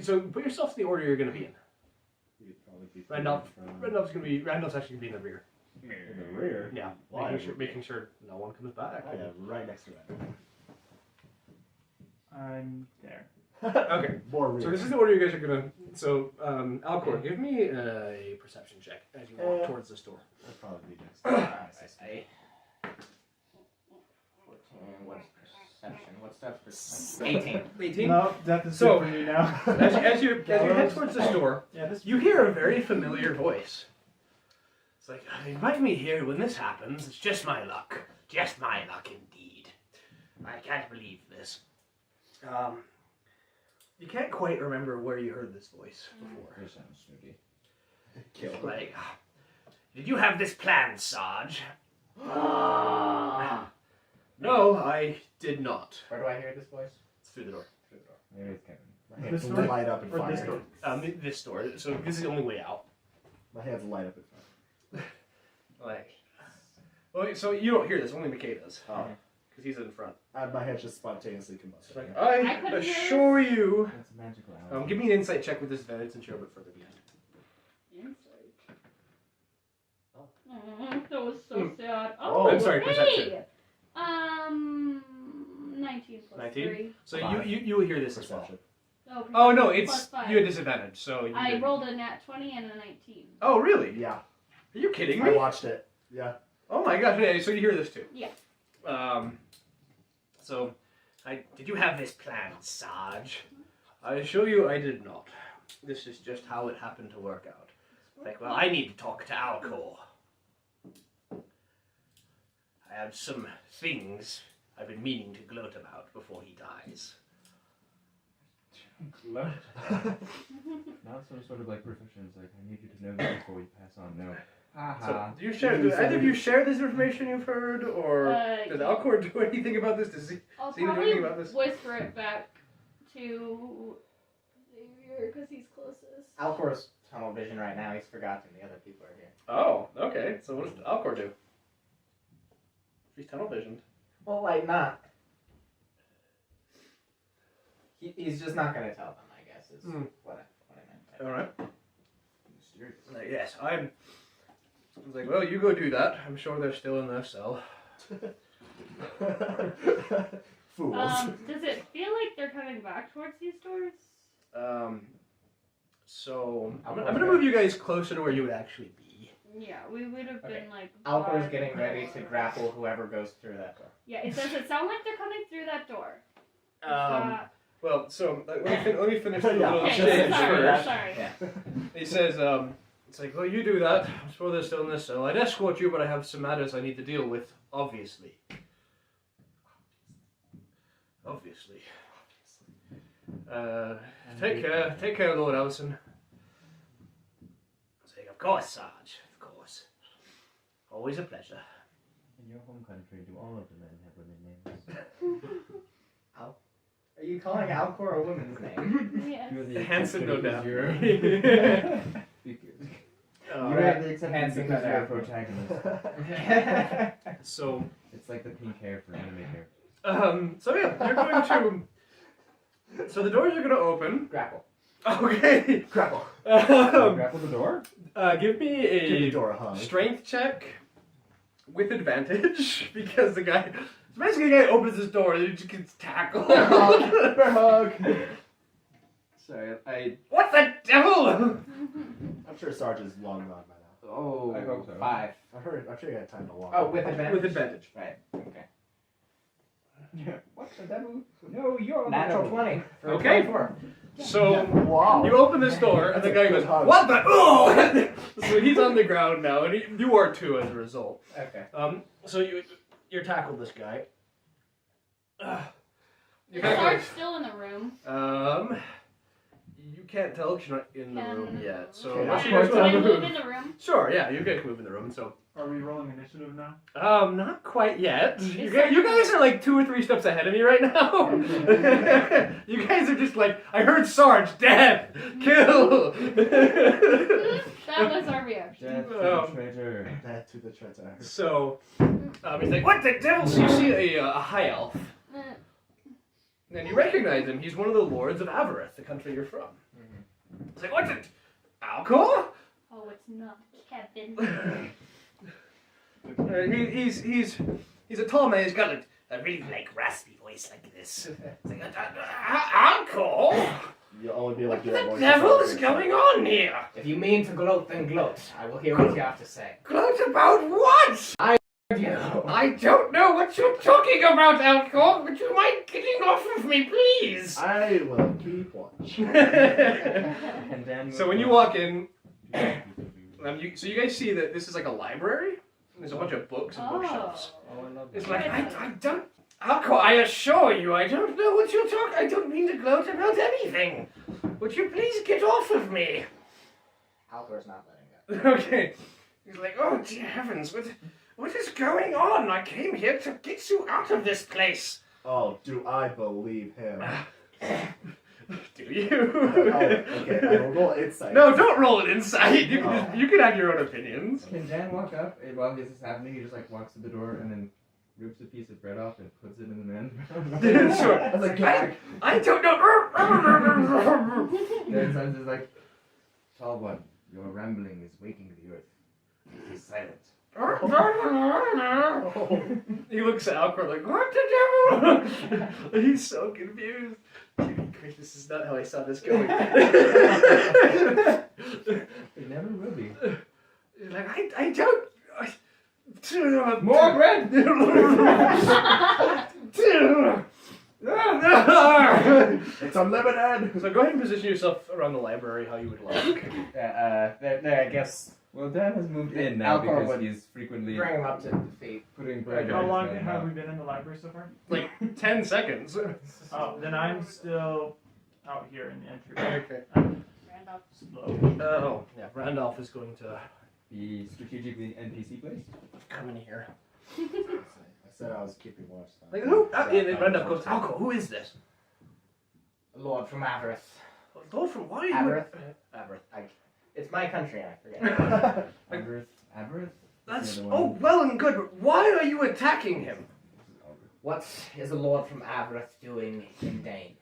So put yourself in the order you're gonna be in. You'd probably be Randolph's from Randolph's actually gonna be in the rear. in the rear. Yeah. Why? Making sure no one comes back. I am right next to it. I'm there. Okay. More rear. So this is the order you guys are gonna. So Alcore, give me a perception check as you walk towards this door. I'll probably be next. I 14. What's perception? What's that perception? 18. 18. No, death is So- good for you now. As you head towards this door, Yeah, this. you hear a very familiar voice. It's like, invite me here when this happens. It's just my luck. Just my luck indeed. I can't believe this. You can't quite remember where you heard this voice before. They sound snooty. Kill. Like, did you have this planned, Sarge? No, I did not. Where do I hear this voice? It's through the door. Maybe it's Kevin. My hands This door? light up and Or fire. this door? This door. So this is the only way out. My hands light up and fire. Like, well, so you don't hear this. Only McKay does. Oh. Because he's in front. My hands just spontaneously combust. It's like, I I couldn't hear assure you. That's a magical hour. Give me an insight check with disadvantage since you're a bit further behind. That was so sad. Oh, I'm sorry, hey! perception. 19 plus 19? 3. So Five. you will hear this as well. Perception. Oh no, plus it's 5. you had disadvantage. So you I didn't. rolled a nat 20 and a 19. Oh really? Yeah. Are you kidding I me? watched it. Yeah. Oh my gosh! Yeah, so you hear this too? Yeah. So, did you have this plan, Sarge? I assure you, I did not. This is just how it happened to work out. Like, well, I need to talk to Alcore. I have some things I've been meaning to gloat about before he dies. Not some sort of like profession. It's like, I need you to know this before we pass on. No. So, do either of you share this information you've heard, or does Alcore do anything about this? Does he? I'll See you probably doing about this? whisper it back to Xavier because he's closest. Alcore's tunnel vision right now. He's forgotten the other people are here. Oh, okay. So what does Alcore do? He's tunnel visioned. Well, like not. He's just not gonna tell them. I guess is what I meant. All right. Mysterious. Yes, I was like, well, you go do that. I'm sure they're still in their cell. Fools. Does it feel like they're coming back towards these doors? So I'm gonna move you guys closer to where you would actually be. Yeah, we would have Okay. been like. Alcore's by getting the ready to door. grapple whoever goes through that door. Yeah, does it sound like they're coming through that door? Well, so let me finish the Yeah, little Okay, exchange sorry, first. sorry. Yeah. He says, it's like, well, you do that. I'm sure they're still in this cell. I'd escort you, but I have some matters I need to deal with, obviously. Obviously. Take care, Lord Ellison. It's like, of course, Sarge, of course. Always a pleasure. In your home country, do all of the men have women names? Are you calling Alcore a woman's name? Yes. You're the Hanson, no doubt. You're You're the exception Hanson because you're a cut out. protagonist. So, It's like the pink hair for anime hair. so yeah, you're going to. So the doors are going to open. Grapple. Okay. Grapple. Grapple the door? Give me Give the a door a hug. strength check with advantage because the guy. So basically, the guy opens his door and he just gets tackled. Bear hug. Bear hug. Sorry, I... What the devil? I'm sure Sarge is long gone by now. Oh, I go so. 5. I'm sure you had time to walk. Oh, with advantage. With advantage. Right. Okay. What the devil? No, you're Natural the devil. 20. For Okay. 24. So Wow. you open this door, and the guy goes, Hug. "What the?" Oh! So he's on the ground now, and you are too as a result. Okay. So you tackle this guy. You Is guys Sarge still in the room? you can't tell because you're not in the room yet. So Okay, unless you I'll guys Can I want move to in the room? Sure, yeah, you guys can move in the room. So Are we rolling initiative now? not quite yet. Is You that- guys are like 2 or 3 steps ahead of me right now. You guys are just like, I heard Sarge, death, kill. That was our reaction. Death to Oh. the traitor. That to the traitor. So he's like, what the devil? So you see a high elf. And you recognize him. He's one of the lords of Avarith, the country you're from. It's like, what's it? Alcore? Oh, it's not Kevin. He's a tall man. He's got a really like raspy voice like this. It's like, Alcore? You'll only be able What to do that the voice devil for is free. going on here? If you mean to gloat, then gloat. I will hear what you have to say. Gloat about what? I don't know what you're talking about, Alcore. Would you mind getting off of me, please? I will keep watch. And Dan So when you walk in, so you guys see that this is like a library. There's a bunch of books and bookshelves. Oh, I love It's that. like, I don't... Alcore, I assure you, I don't know what you're talking... I don't mean to gloat about anything. Would you please get off of me? Alcore's not letting go. Okay. He's like, oh, dear heavens, what is going on? I came here to get you out of this place. Oh, do I believe him? Do you? Okay, I will roll insight. No, don't roll it inside. You can, Oh. you can have your own opinions. Can Dan walk up and while this is happening? He just like walks to the door and then rips a piece of bread off and puts it in the man's Sure. As a gag. I don't know. Dan Sons is like, tall one, your rambling is waking the earth. Be silent. He looks at Alcore like, what the devil? He's so confused. Great, this is not how I saw this going. It never will be. He's like, I don't... More bread! It's unlimited! So go ahead and position yourself around the library how you would like. There, I guess. Well, Dan has moved in now Alcore because would he's frequently Bring him up to defeat. putting bread Okay. in How his long mouth. have we been in the library so far? Like 10 seconds. Oh, then I'm still out here in the entry. Okay. Randolph. Slow. Oh, yeah. Randolph is going to Be strategically NPC placed. come in here. I said I was keeping watch. Like, who? And Randolph goes, Alcore, who is this? Lord from Avarith. Lord from why are you... Avarith? Avarith. It's my country, I forget. Avarith? That's... The other Oh, one. well and good, but why are you attacking him? What is a Lord from Avarith doing in Dane?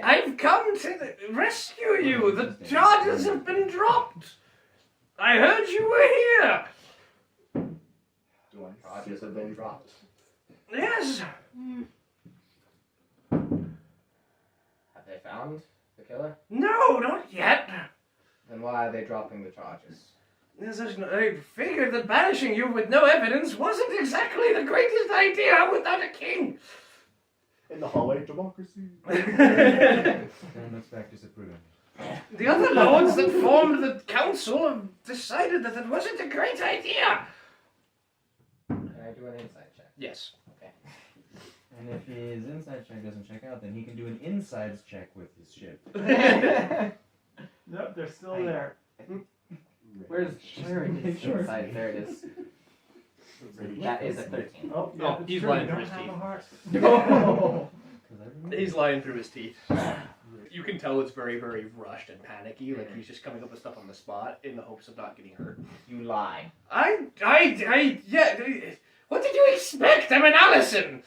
I've come to rescue you. The charges have been dropped. I heard you were here. Do I Charges have been dropped. Yes. Have they found the killer? No, not yet. Then why are they dropping the charges? I figured that banishing you with no evidence wasn't exactly the greatest idea without a king. In the hallway, democracy. Dan looks back disapproving. The other lords that formed the council have decided that it wasn't a great idea. Can I do an insight check? Yes. Okay. And if his inside check doesn't check out, then he can do an insides check with his ship. Nope, they're still there. Where's inside? There it is. That is a 13. Oh, Oh, it's he's true, lying you through don't his have teeth. a heart. Because I remember. He's lying through his teeth. You can tell it's very, very rushed and panicky. Like he's just coming up with stuff on the spot in the hopes of not getting hurt. You lie. Yeah. What did you expect? I'm an Allison.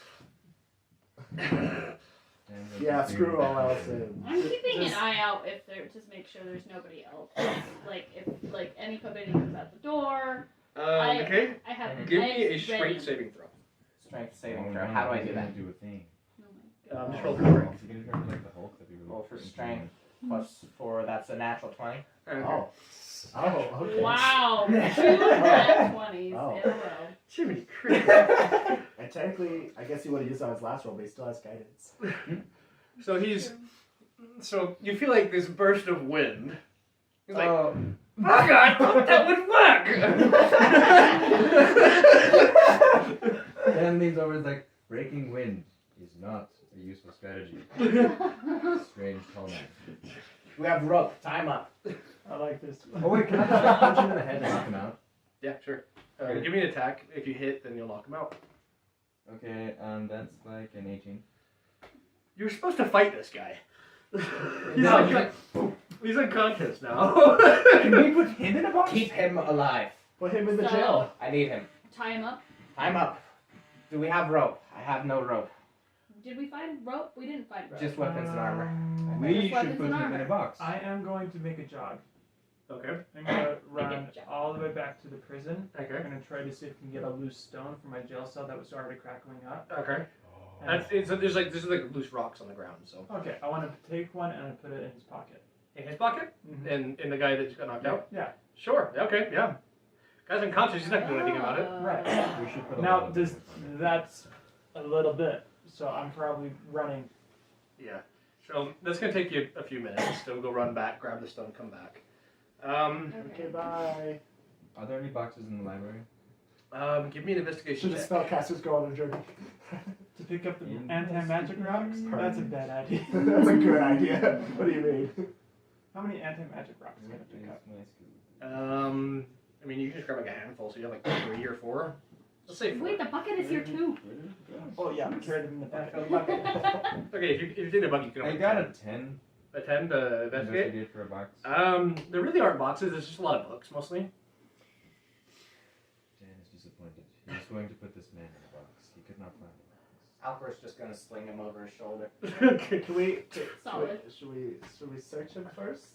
Yeah, screw all else in. I'm keeping an eye out if there to make sure there's nobody else. Like if anybody comes out the door. Okay. I have. Give me a ready. strength saving throw. Strength saving throw. How do I do that? Do a thing. Oh Just roll for strength. If you can go for like the Hulk, that'd be really Roll for interesting. strength. Plus 4, that's a natural 20. Oh. Oh, okay. Wow, 2 nat 20s Oh. in a row. Jiminy Cricket. And technically, I guess he would have used it on his last roll, but he still has guidance. So he's So you feel like this burst of wind. He's like, Oh. fuck, I thought that would work! Dan leans over and is like, breaking wind is not a useful strategy. Strange tall man. We have rope. Time up. I like this. Oh wait, can I just punch him in the head and knock him out? Yeah, sure. Okay. Give me an attack. If you hit, then you'll knock him out. Okay, that's like an 18. You're supposed to fight this guy. He's unconscious now. Can we put him in a box? Keep him alive. Put him in the So- jail. I need him. Tie him up. Time up. Do we have rope? I have no rope. Did we find rope? We didn't find rope. Just weapons and armor. We Just should weapons put and him in armor. a box. I am going to make a jog. Okay. I'm gonna run Make a jog. all the way back to the prison. I'm Okay. gonna try to see if I can get a loose stone from my jail cell that was already crackling up. Okay. And- There's like loose rocks on the ground. So okay, I want to take one and I put it in his pocket. in his pocket, Mhm. and in the guy that just got knocked out. Yeah. Sure. Okay. Yeah. Guy's unconscious. He's not gonna do anything about it. Right. We should put a Now, lot of that's a little bit, so I'm probably running. Yeah. So that's gonna take you a few minutes. So go run back, grab the stone, come back. Okay, bye. Are there any boxes in the library? Give me an Should investigation the check. spellcasters go on a journey? To pick up the In- anti-magic rocks? That's a bad idea. That's a good idea. What do you mean? How many anti-magic rocks can I pick up? I mean, you can just grab like a handful, so you have like 3 or 4. Let's say 4. Wait, the bucket is here too. Oh yeah, I'm carrying them in the back. Okay, if you take the bucket, you can I have got like a 10. 10 to investigate. Investigate for a box. There really aren't boxes. There's just a lot of books, mostly. Dan is disappointed. He was going to put this man in a box. He could not find it. Alcore's just gonna sling him over his shoulder. Okay. Can we? Solid. Should we search him first?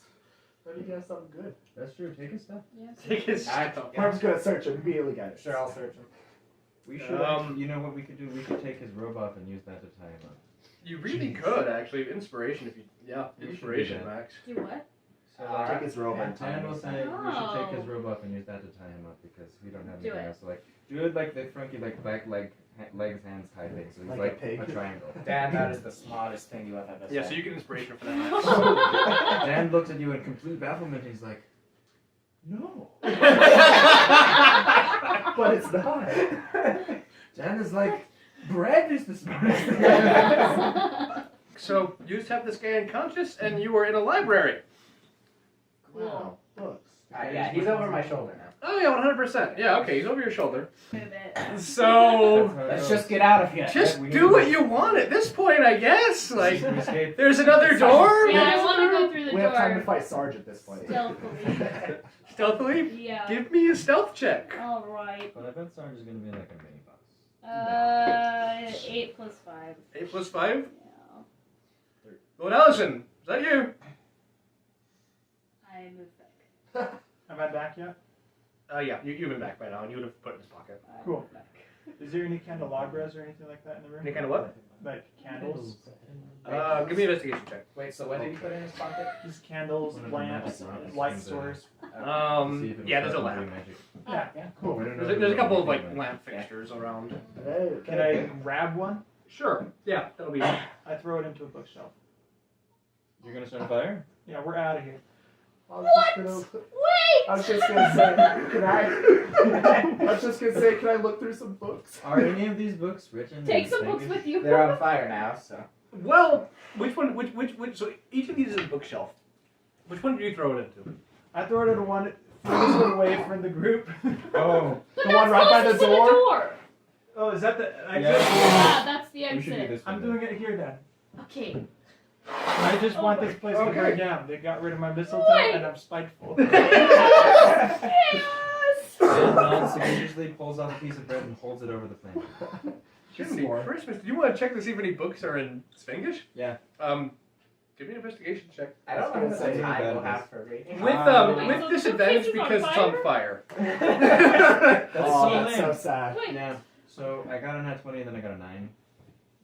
Or do you have something good? That's true. Take his stuff. Yes. Take his I- stuff. I'm just gonna search him immediately, guys. Sure, I'll search him. We should. You know what we could do? We could take his robe off and use that to tie him up. You really could, actually. Inspiration, if you... Yeah, We should do inspiration, that. Max. Do what? So Alright. Take his robe and tie Dan him. will say we should take his Oh. robe off and use that to tie him up because we don't have Do anything it. else. So like, do it like the funky like back legs, hands tie thing. So he's Like a like pig? a triangle. Dan, that is the smartest thing you have ever said. Yeah, so you get inspiration for that, Max. Dan looks at you in complete bafflement. He's like, No. But it's not. Dan is like, bread is the smartest thing. So, you just have this guy unconscious, and you are in a library. Wow. Books. Yeah, he's over my shoulder now. Oh, yeah, 100%. Yeah, okay, he's over your shoulder. Move it. So... Let's just get out of here. Just we do need- what you want at this point, I guess. Like, We escape. there's another door. Yeah, I want to go through the We have time to door fight Sarge at this point. stealthily. Stealthily, Yeah. give me a stealth check. All right. But I bet Sarge is gonna be like a mini boss. 8 plus 5. 8 plus 5. Yeah. Lord Allison, is that you? I moved back. Am I back yet? Yeah, you've been back by now, and you would have put it in his pocket. I Cool. moved back. Is there any candelabras or anything like that in the room? Any kind of what? Like candles? Give me an investigation check. Wait, so what did he put in his pocket? Just candles, One of the lamps, magic lamps. light source. See if it Yeah, was there's a like lamp. magic. Yeah, Yeah. cool. We don't know There's if a it couple of was like magic. lamp fixtures around. Hey, Can I grab one? Sure. Yeah, that'll be. I throw it into a bookshelf. You're gonna start a fire? Yeah, we're out of here. I was What? just gonna- Wait! I was just gonna say, can I? I was just gonna say, can I look through some books? Are any of these books written? Take in some books Spanglish? with you. They're on fire now, so. Well, which one? Which? So each of these is a bookshelf. Which one do you throw it into? I throw it into one furthest away from the group. Oh, But The one that's right by the closest to door? Oh, is that the exit? Yeah, that's the we should do exit. this one. I'm then. doing it here then. Okay. I just want this place to Okay. burn down. They got rid of my mistletoe Wait. and I'm spiteful. Yes! Dan non-suspiciously pulls off a piece of bread and holds it over the flame. Jiminy more. Christmas! Do you want to check to see if any books are in Spanglish? Yeah. Give me an investigation check. I don't know what Say the time that will is- have for reading. With Wait, with so disadvantage the bookcase is on because it's on fire? fire. That's Oh, so that's so lame. sad. Wait. Yeah. So I got a nat 20 and then I got a 9.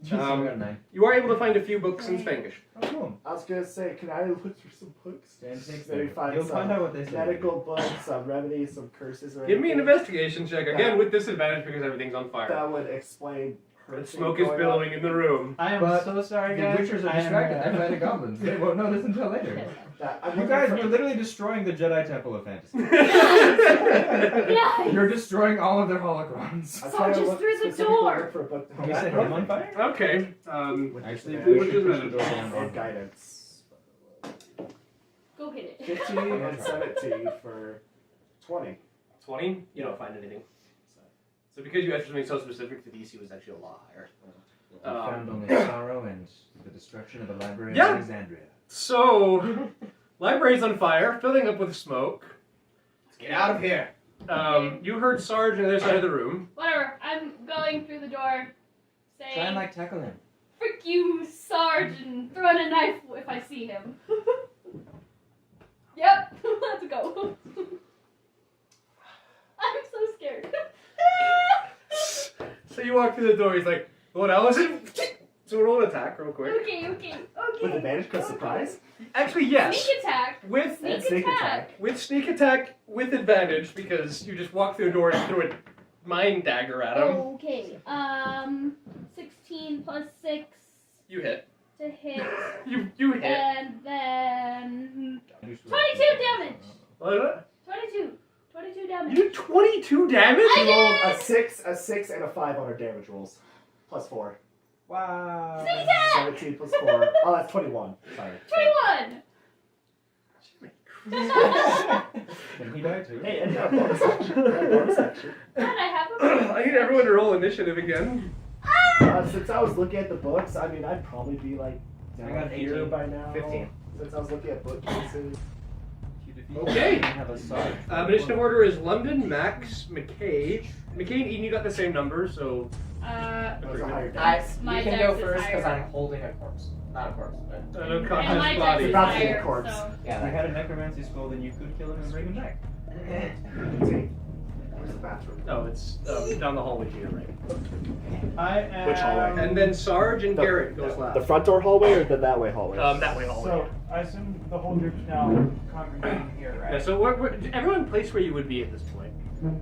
So I got a 9. You are able to find a few books in Spanglish. Oh, cool. I was gonna say, can I look through some books? Dan takes Maybe them. find You'll some find out what they say. medical books, some remedies, some curses, or Give me an anything investigation check again with disadvantage because everything's on fire. that would explain approaching. Smoke is going billowing in the room. I am But so sorry, The guys. Witchers are I am, distracted. They're fighting goblins. They won't notice until later. I'm You looking guys for- were literally destroying the Jedi Temple of Fantasy. Yeah. You're destroying all of their holograms. I'm So trying to just look through the specifically door. look for a book. Can we set him on fire? Okay. Actually, Yeah, we which should is push the door down. And guidance. Go hit it. 15 and 17 for 20. 20? You don't find anything. So because you asked for something so specific, the DC was actually a lot higher. We found only sorrow and the destruction of the library Yeah. of Alexandria. So, library's on fire, filling up with smoke. Get out of here. You heard Sarge on the other side of the room. Whatever. I'm going through the door, Try and saying, like tackle him. "Frick you, Sarge," and throwing a knife if I see him. Yep. Let's go. I'm so scared. So you walk through the door, he's like, what else? So roll an attack real quick. Okay. With advantage because surprise? Actually, yes. Sneak attack. With And Sneak attack. sneak attack with advantage because you just walk through the door and threw a mind dagger at him. Okay. 16 plus 6 You hit. to hit, You hit. and then 22 damage. What is it? 22 damage. You did 22 damage? I She rolled did! a 6, and a 5 on her damage rolls. Plus 4. Wow. Sneak attack! 17 plus 4. Oh, that's 21. Sorry. 21. Can he die too? Hey, and you have bonus action. Bonus action. And I have a I need everyone to roll initiative again. Since I was looking at the books, I mean, I'd probably be like I down got here 18. by now. 15. Since I was looking at bookcases. Okay. You have a sword. Initiative order is London, Max, McKay. McKay and Eden, you got the same number, so. That was a higher I, dex. My you can dex go is first because higher. I'm holding a corpse. Not a corpse, but An and unconscious my dex body. is About to be a higher, corpse. so... If yeah. you had a necromancy scroll, then you could kill him and bring him back. Where's the bathroom? No, it's down the hallway to your right. I am. Which hallway? And then Sarge and Garrett goes last. The front door hallway or the that way hallway? That way hallway. So I assume the whole group's now congregating here, right? Yeah, so everyone place where you would be at this point. Dan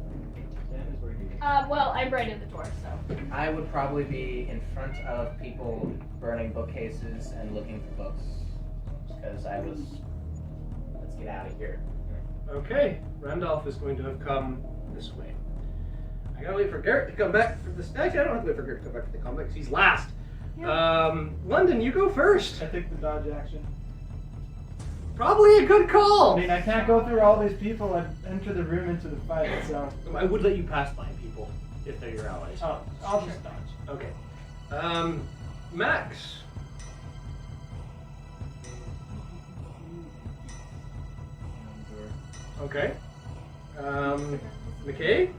is where he is. Well, I'm right in the door, so... I would probably be in front of people burning bookcases and looking for books. Because I was. Let's get out of here. Okay, Randolph is going to have come this way. I gotta wait for Garrett to come back for this. Actually, I don't have to wait for Garrett to come back for the combat because he's last. London, you go first. I take the dodge action. Probably a good I call. mean, I can't go through all these people and enter the room into the fight, so I would let you pass by people if they're your allies. I'll just dodge. Okay. Max. Okay. McKay?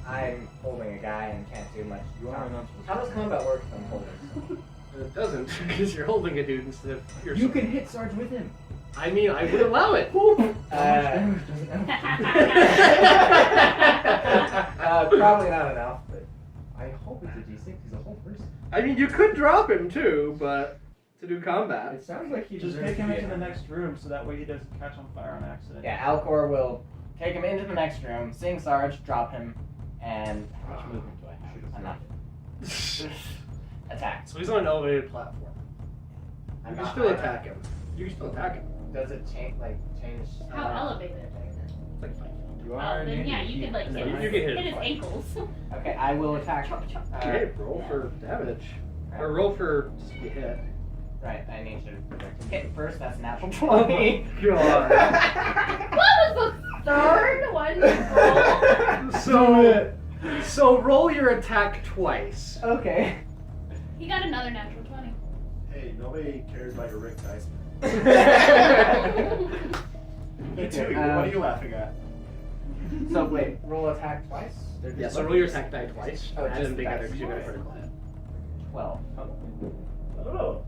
I'm holding a guy and can't do much. You are not supposed How to. does combat work if I'm holding someone? It doesn't, because you're holding a dude instead of yourself. You can hit Sarge with him. I mean, I would allow it. Damage doesn't help. Probably not enough, but I hope it's a D6. He's a whole person. I mean, you could drop him too, but to do combat. It sounds like he Just deserves take him to be into the a- next room so that way he doesn't catch on fire on accident. yeah, Alcore will take him into the next room, sing Sarge, drop him, and how much movement do I have? Enough. Attack. So he's on an elevated platform. You I'm can not still high attack him. You can still attack him. Does it change? How elevated? It's like 5 feet. You are Well, an then yeah, idiot. you could like No, hit you his, can hit hit him his twice. ankles. Okay, I will attack. Okay, roll for damage. Or roll for just to get hit. Right, I need to hit first. That's natural Oh 20. my god. What was the third one you rolled? So roll your attack twice. Okay. He got another natural 20. Hey, nobody cares about your Rick dice. Okay, Me too. What are you laughing at? So wait, roll attack twice? Yeah, so roll your attack die twice. Oh, Add just them together dice. because you got a critical hit. 12. Oh.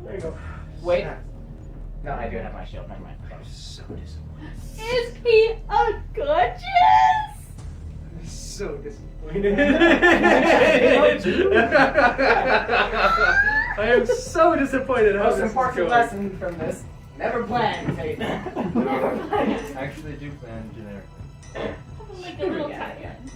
There you go. Wait. No, I do have my shield. Never mind. I'm so disappointed. Is he unconscious? I'm so disappointed. I am so disappointed how Most this is important going. lesson from this: never plan, Tate. Never mind. Actually, do plan generically. Like a little tiny one.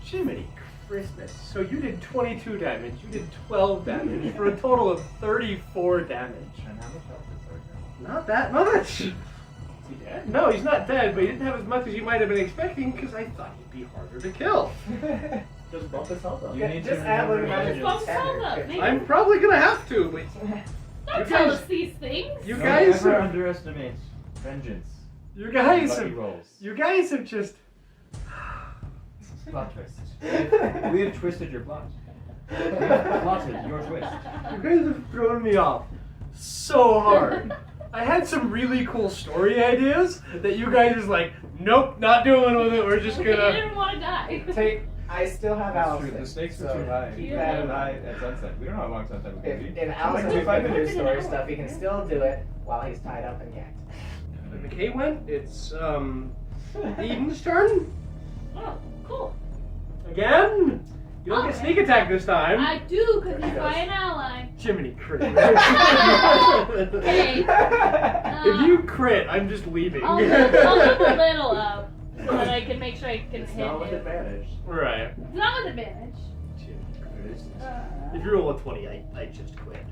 Jiminy Christmas. So you did 22 damage. You did 12 damage for a total of 34 damage. And how much health is Sarge? Not that much. Is he dead? No, he's not dead, but he didn't have as much as you might have been expecting because I thought he'd be harder to kill. Just bump his health up. You need Just to add remember like to Just magic bump yourself up, maybe. I'm probably gonna have to, but Don't You tell guys- us these things. you Don't guys ever are, underestimate vengeance. you guys Lucky have, rolls. you guys have just. Plot twist. We have twisted your plot. We have plotted your twist. You guys have thrown me off so hard. I had some really cool story ideas that you guys is like, nope, not doing with it. We're just You gonna. didn't want to die. Take. I still have That's Alice. true. The stakes so are too high. keep Yeah. that in Too high mind. at sunset. We don't know how long sunset will If, be. if Alice Like is trying to do Within an story hour. stuff, he can still do it while he's tied up and gagged. The McKay went. It's Eden's turn Oh, cool. again. You don't get Okay. sneak attack this time. I do, because he's Yes. by an ally. Jiminy crit. Hey. If you crit, I'm just leaving. I'll move a little up so that I can make sure I can It's hit not with him. advantage. Right. It's not with advantage. If you roll a 20, I just quit.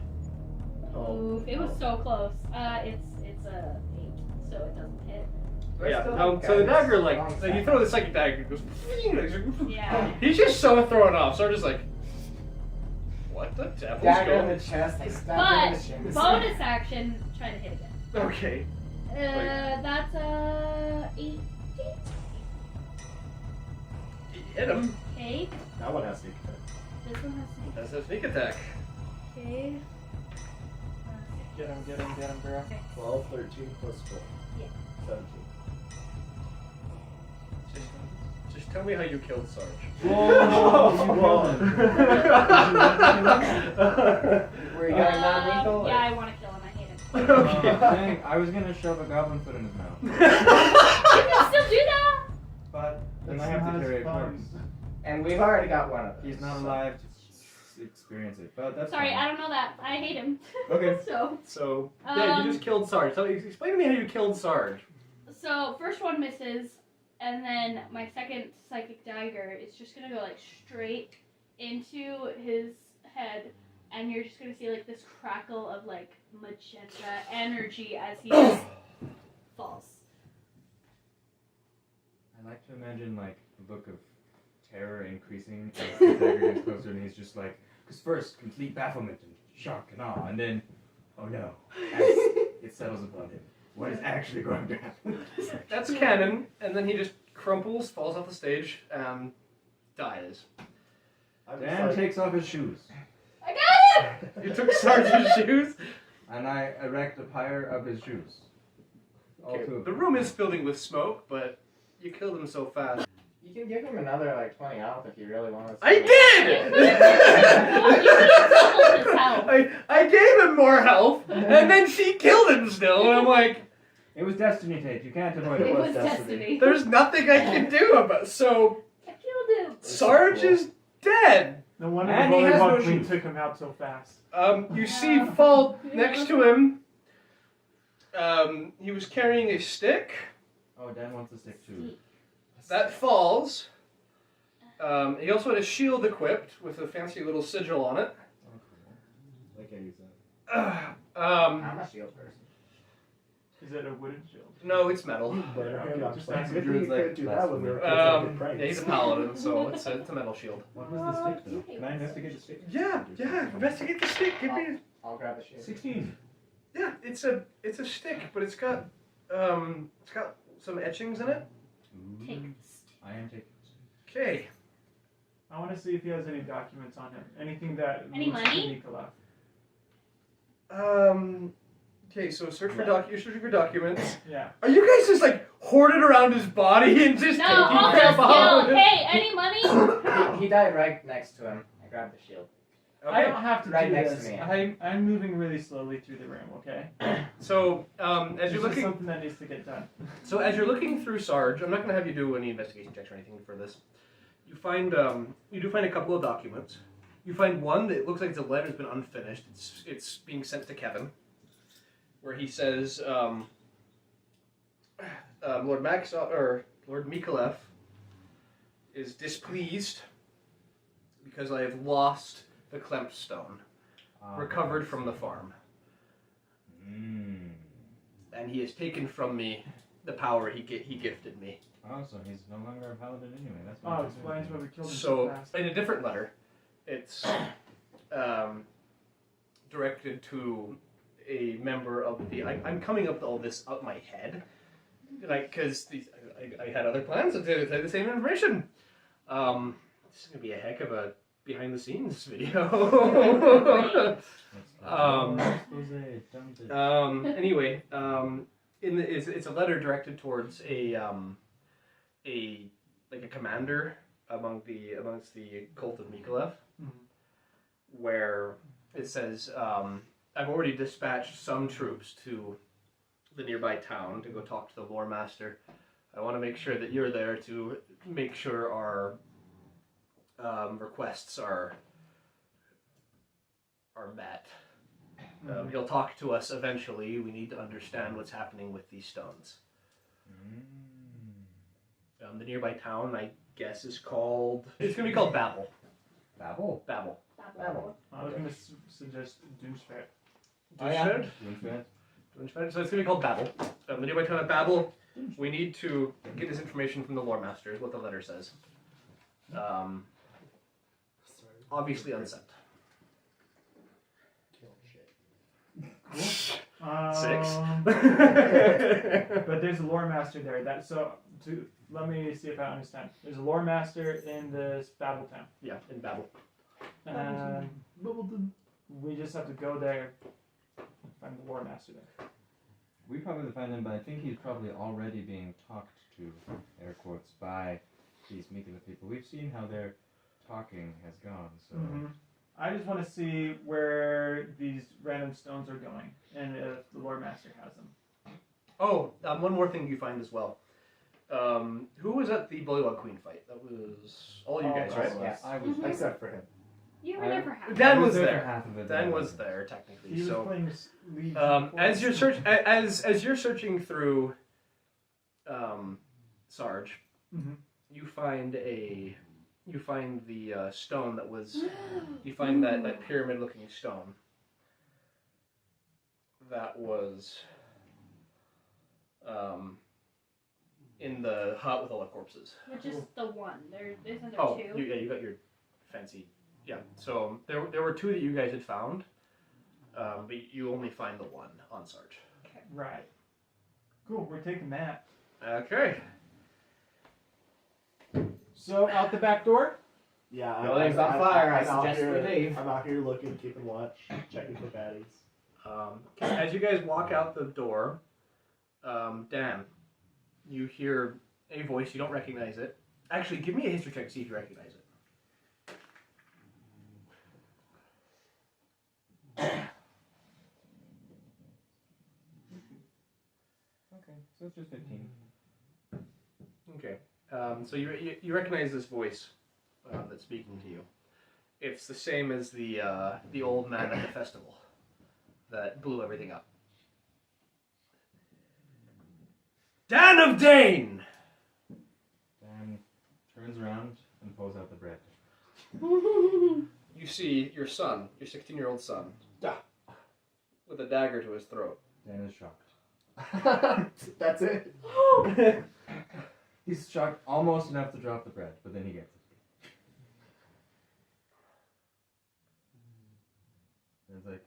Oof, it was so close. It's a 8, so it doesn't hit. Yeah. So the dagger, like you throw the second dagger, it goes. Yeah. He's just so thrown off. So I'm just like, what the devil's Dagger in going? the chest, I stab him in the shins. Bonus action, trying to hit again. Okay. That's 18. You hit him. Okay. That one has sneak attack. This one has snake. That's a sneak attack. Okay. Get him, bro. 12, 13 plus 4. Yeah. 17. Just tell me how you killed Sarge. Were you going non-lethal? Yeah, I want to kill him. I hate him. Okay. Dang, I was gonna shove a goblin foot in his mouth. You can still do that. But then I That's have not to as carry a fun. corpse. And we've already got one of them. He's not alive to experience it. But that's Sorry, fine. I don't know that. I hate him. Okay. So Yeah, you just killed Sarge. So explain to me how you killed Sarge. So first one misses, and then my second psychic dagger is just gonna go like straight into his head, and you're just gonna see like this crackle of like magenta energy as he just falls. I like to imagine like the look of terror increasing as the dagger gets closer, and he's just like, because first complete bafflement and shock and awe, and then, oh no, as it settles upon him, what is actually going to happen? That's canon, and then he just crumples, falls off the stage, and dies. Dan takes off his shoes, I got him. You took Sarge's shoes. and I erect a pyre of his shoes. All Okay, two of the them. room is filling with smoke, but you killed him so fast. You can give him another like 20 health if you really want to. I did! You doubled his health. I gave him more health, and then she killed him still, and I'm like, It was destiny, Tate. You can't avoid It it. was destiny. there's nothing I can do about. So I killed him. Sarge is dead. No wonder And the he has volleyball no queen shoes. took him out so fast. You see fall next to him. He was carrying a stick Oh, Dan wants a stick too. that falls. He also had a shield equipped with a fancy little sigil on it. Oh, cool. I can't use that. I'm a shield person. Is it a wooden shield? No, it's metal. But Okay, I'm just like, asking. good thing you couldn't do that when we were kids Yeah, pranks. he's a paladin, so it's a metal shield. What was the stick though? Can I investigate the stick? Yeah, investigate the stick. Give me. I'll grab the shield. 16. Yeah, it's a stick, but it's got some etchings in it. Take the stick. I am taking. Okay. I want to see if he has any documents on him. Anything that Any looks money? to Nicola. Okay, so search for you're searching for documents. Yeah. Are you guys just like hoarded around his body and just No, taking I'll crap just off? yell, hey, any money? He died right next to him. I grabbed the shield. I Okay. don't have to Right do next to this. me. I'm moving really slowly through the room, okay? So as This you're is looking, something that needs to get done. so as you're looking through Sarge, I'm not going to have you do any investigation checks or anything for this. You find you do find a couple of documents. You find one that looks like it's a letter that's been unfinished. It's being sent to Kevin, where he says, Lord Mi-Celeth is displeased because I have lost the Klempt stone, recovered from the farm. And he has taken from me the power he gifted me. Oh, so he's no longer a paladin anyway. That's Oh, what explains why we killed him so So, fast. in a different letter, it's directed to a member of the. I'm coming up to all this up my head, like because I had other plans to say the same information. This is gonna be a heck of a behind the scenes video. Anyway, it's a letter directed towards a commander amongst the cult of Mi-Celeth, where it says, I've already dispatched some troops to the nearby town to go talk to the lore master. I want to make sure that you're there to make sure our requests are met. He'll talk to us eventually. We need to understand what's happening with these stones. The nearby town, I guess, is called... It's going to be called Babel. Babel? Babel. I was going to suggest Doomsfare. Doomsfare? Doomsfare? So it's going to be called Babel. The nearby town of Babel, we need to get this information from the lore master, is what the letter says. Obviously unsent. Six. But there's a lore master there. Let me see if I understand. There's a lore master in this Babel town. Yeah, in Babel. And we just have to go there and find the lore master there. We probably find him, but I think he's probably already being talked to, air quotes, by these Mi-Celeth people. We've seen how their talking has gone, so... I just want to see where these random stones are going, and if the lore master has them. Oh, one more thing you find as well. Who was at the Bullywug Queen fight? That was all you guys, right? Yeah. I was Except for him. You were never happy. Dan I was there there. for half of it. Dan was there technically. He was So, playing lead. as you're searching through, Sarge, you find the stone that was. You find that pyramid-looking stone. That was. In the hut with all the corpses. Which is the one. There's another Oh, two. you got your fancy. Yeah, so there were two that you guys had found, but you only find the one on Sarge. Right. Cool, we're taking that. Okay. So, out the back door? Yeah, Building's on fire. I suggest we leave. I'm out here looking, keeping watch, checking for baddies. As you guys walk out the door, Dan, you hear a voice. You don't recognize it. Actually, give me a history check to see if you recognize it. Okay, so it's just 15. Okay. So you recognize this voice that's speaking to you. It's the same as the old man at the festival that blew everything up. Dan of Dane! Dan turns around and pulls out the bread. You see your son, your 16-year-old son, with a dagger to his throat. Dan is shocked. That's it. He's shocked almost enough to drop the bread, but then he gets it. It's like,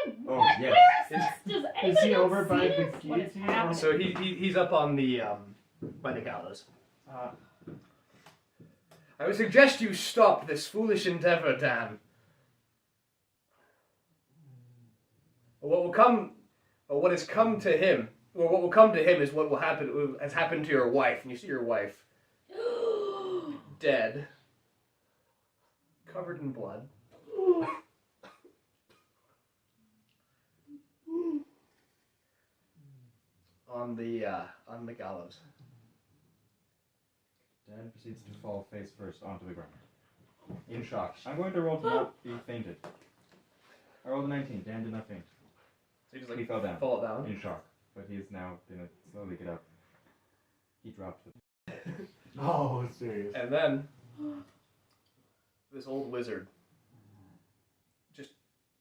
Wait, oh, what? yes. Where is this? Does Is anybody he else over by see the this? What is guillotine? happening? So he's up on the by the gallows. I would suggest you stop this foolish endeavor, Dan. What has come to him is what will happen. Has happened to your wife, and you see your wife dead, covered in blood. On the gallows. Dan proceeds to fall face first onto the ground. In shock. I'm going to roll to not be fainted. I rolled a 19. Dan did not faint. So you just He fell down. fall down. In shock. But he's now going to slowly get up. He dropped the... Oh, serious. And then this old wizard just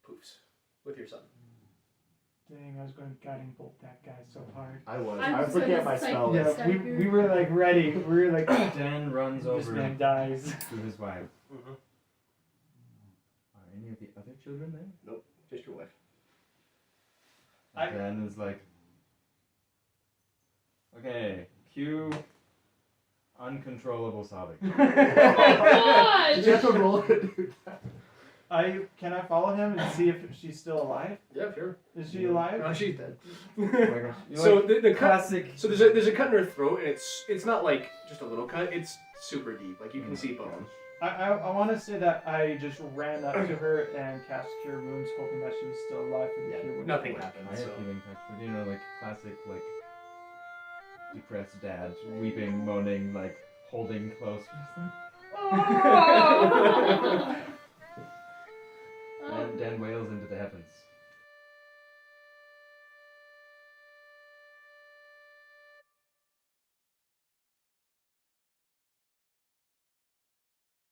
poofs with your son. Dang, I was going to guiding bolt that guy so hard. I was. I'm I just forget gonna my psych spell this list. guy. Yeah, we were like ready. We were like, Dan runs this over man dies. to his wife. Mm-hmm. Are any of the other children there? Nope, just your wife. And Dan is like, okay, cue uncontrollable sobbing. Oh my Did you have gosh! to roll it, dude? Can I follow him and see if she's still alive? Yeah, sure. Is she alive? No, she's dead. Oh my gosh. You know, So like, the cut. classic. So there's a cut in her throat, and it's not like just a little cut. It's super deep. Like you can see bone. I want to say that I just ran up to her and cast Cure Wounds, hoping that she was still alive for the Yeah, Cure Wounds. nothing work. happened. I So have healing touch, but you know, like classic, like depressed dad, weeping, moaning, like holding close. Oh. And Dan wails into the heavens.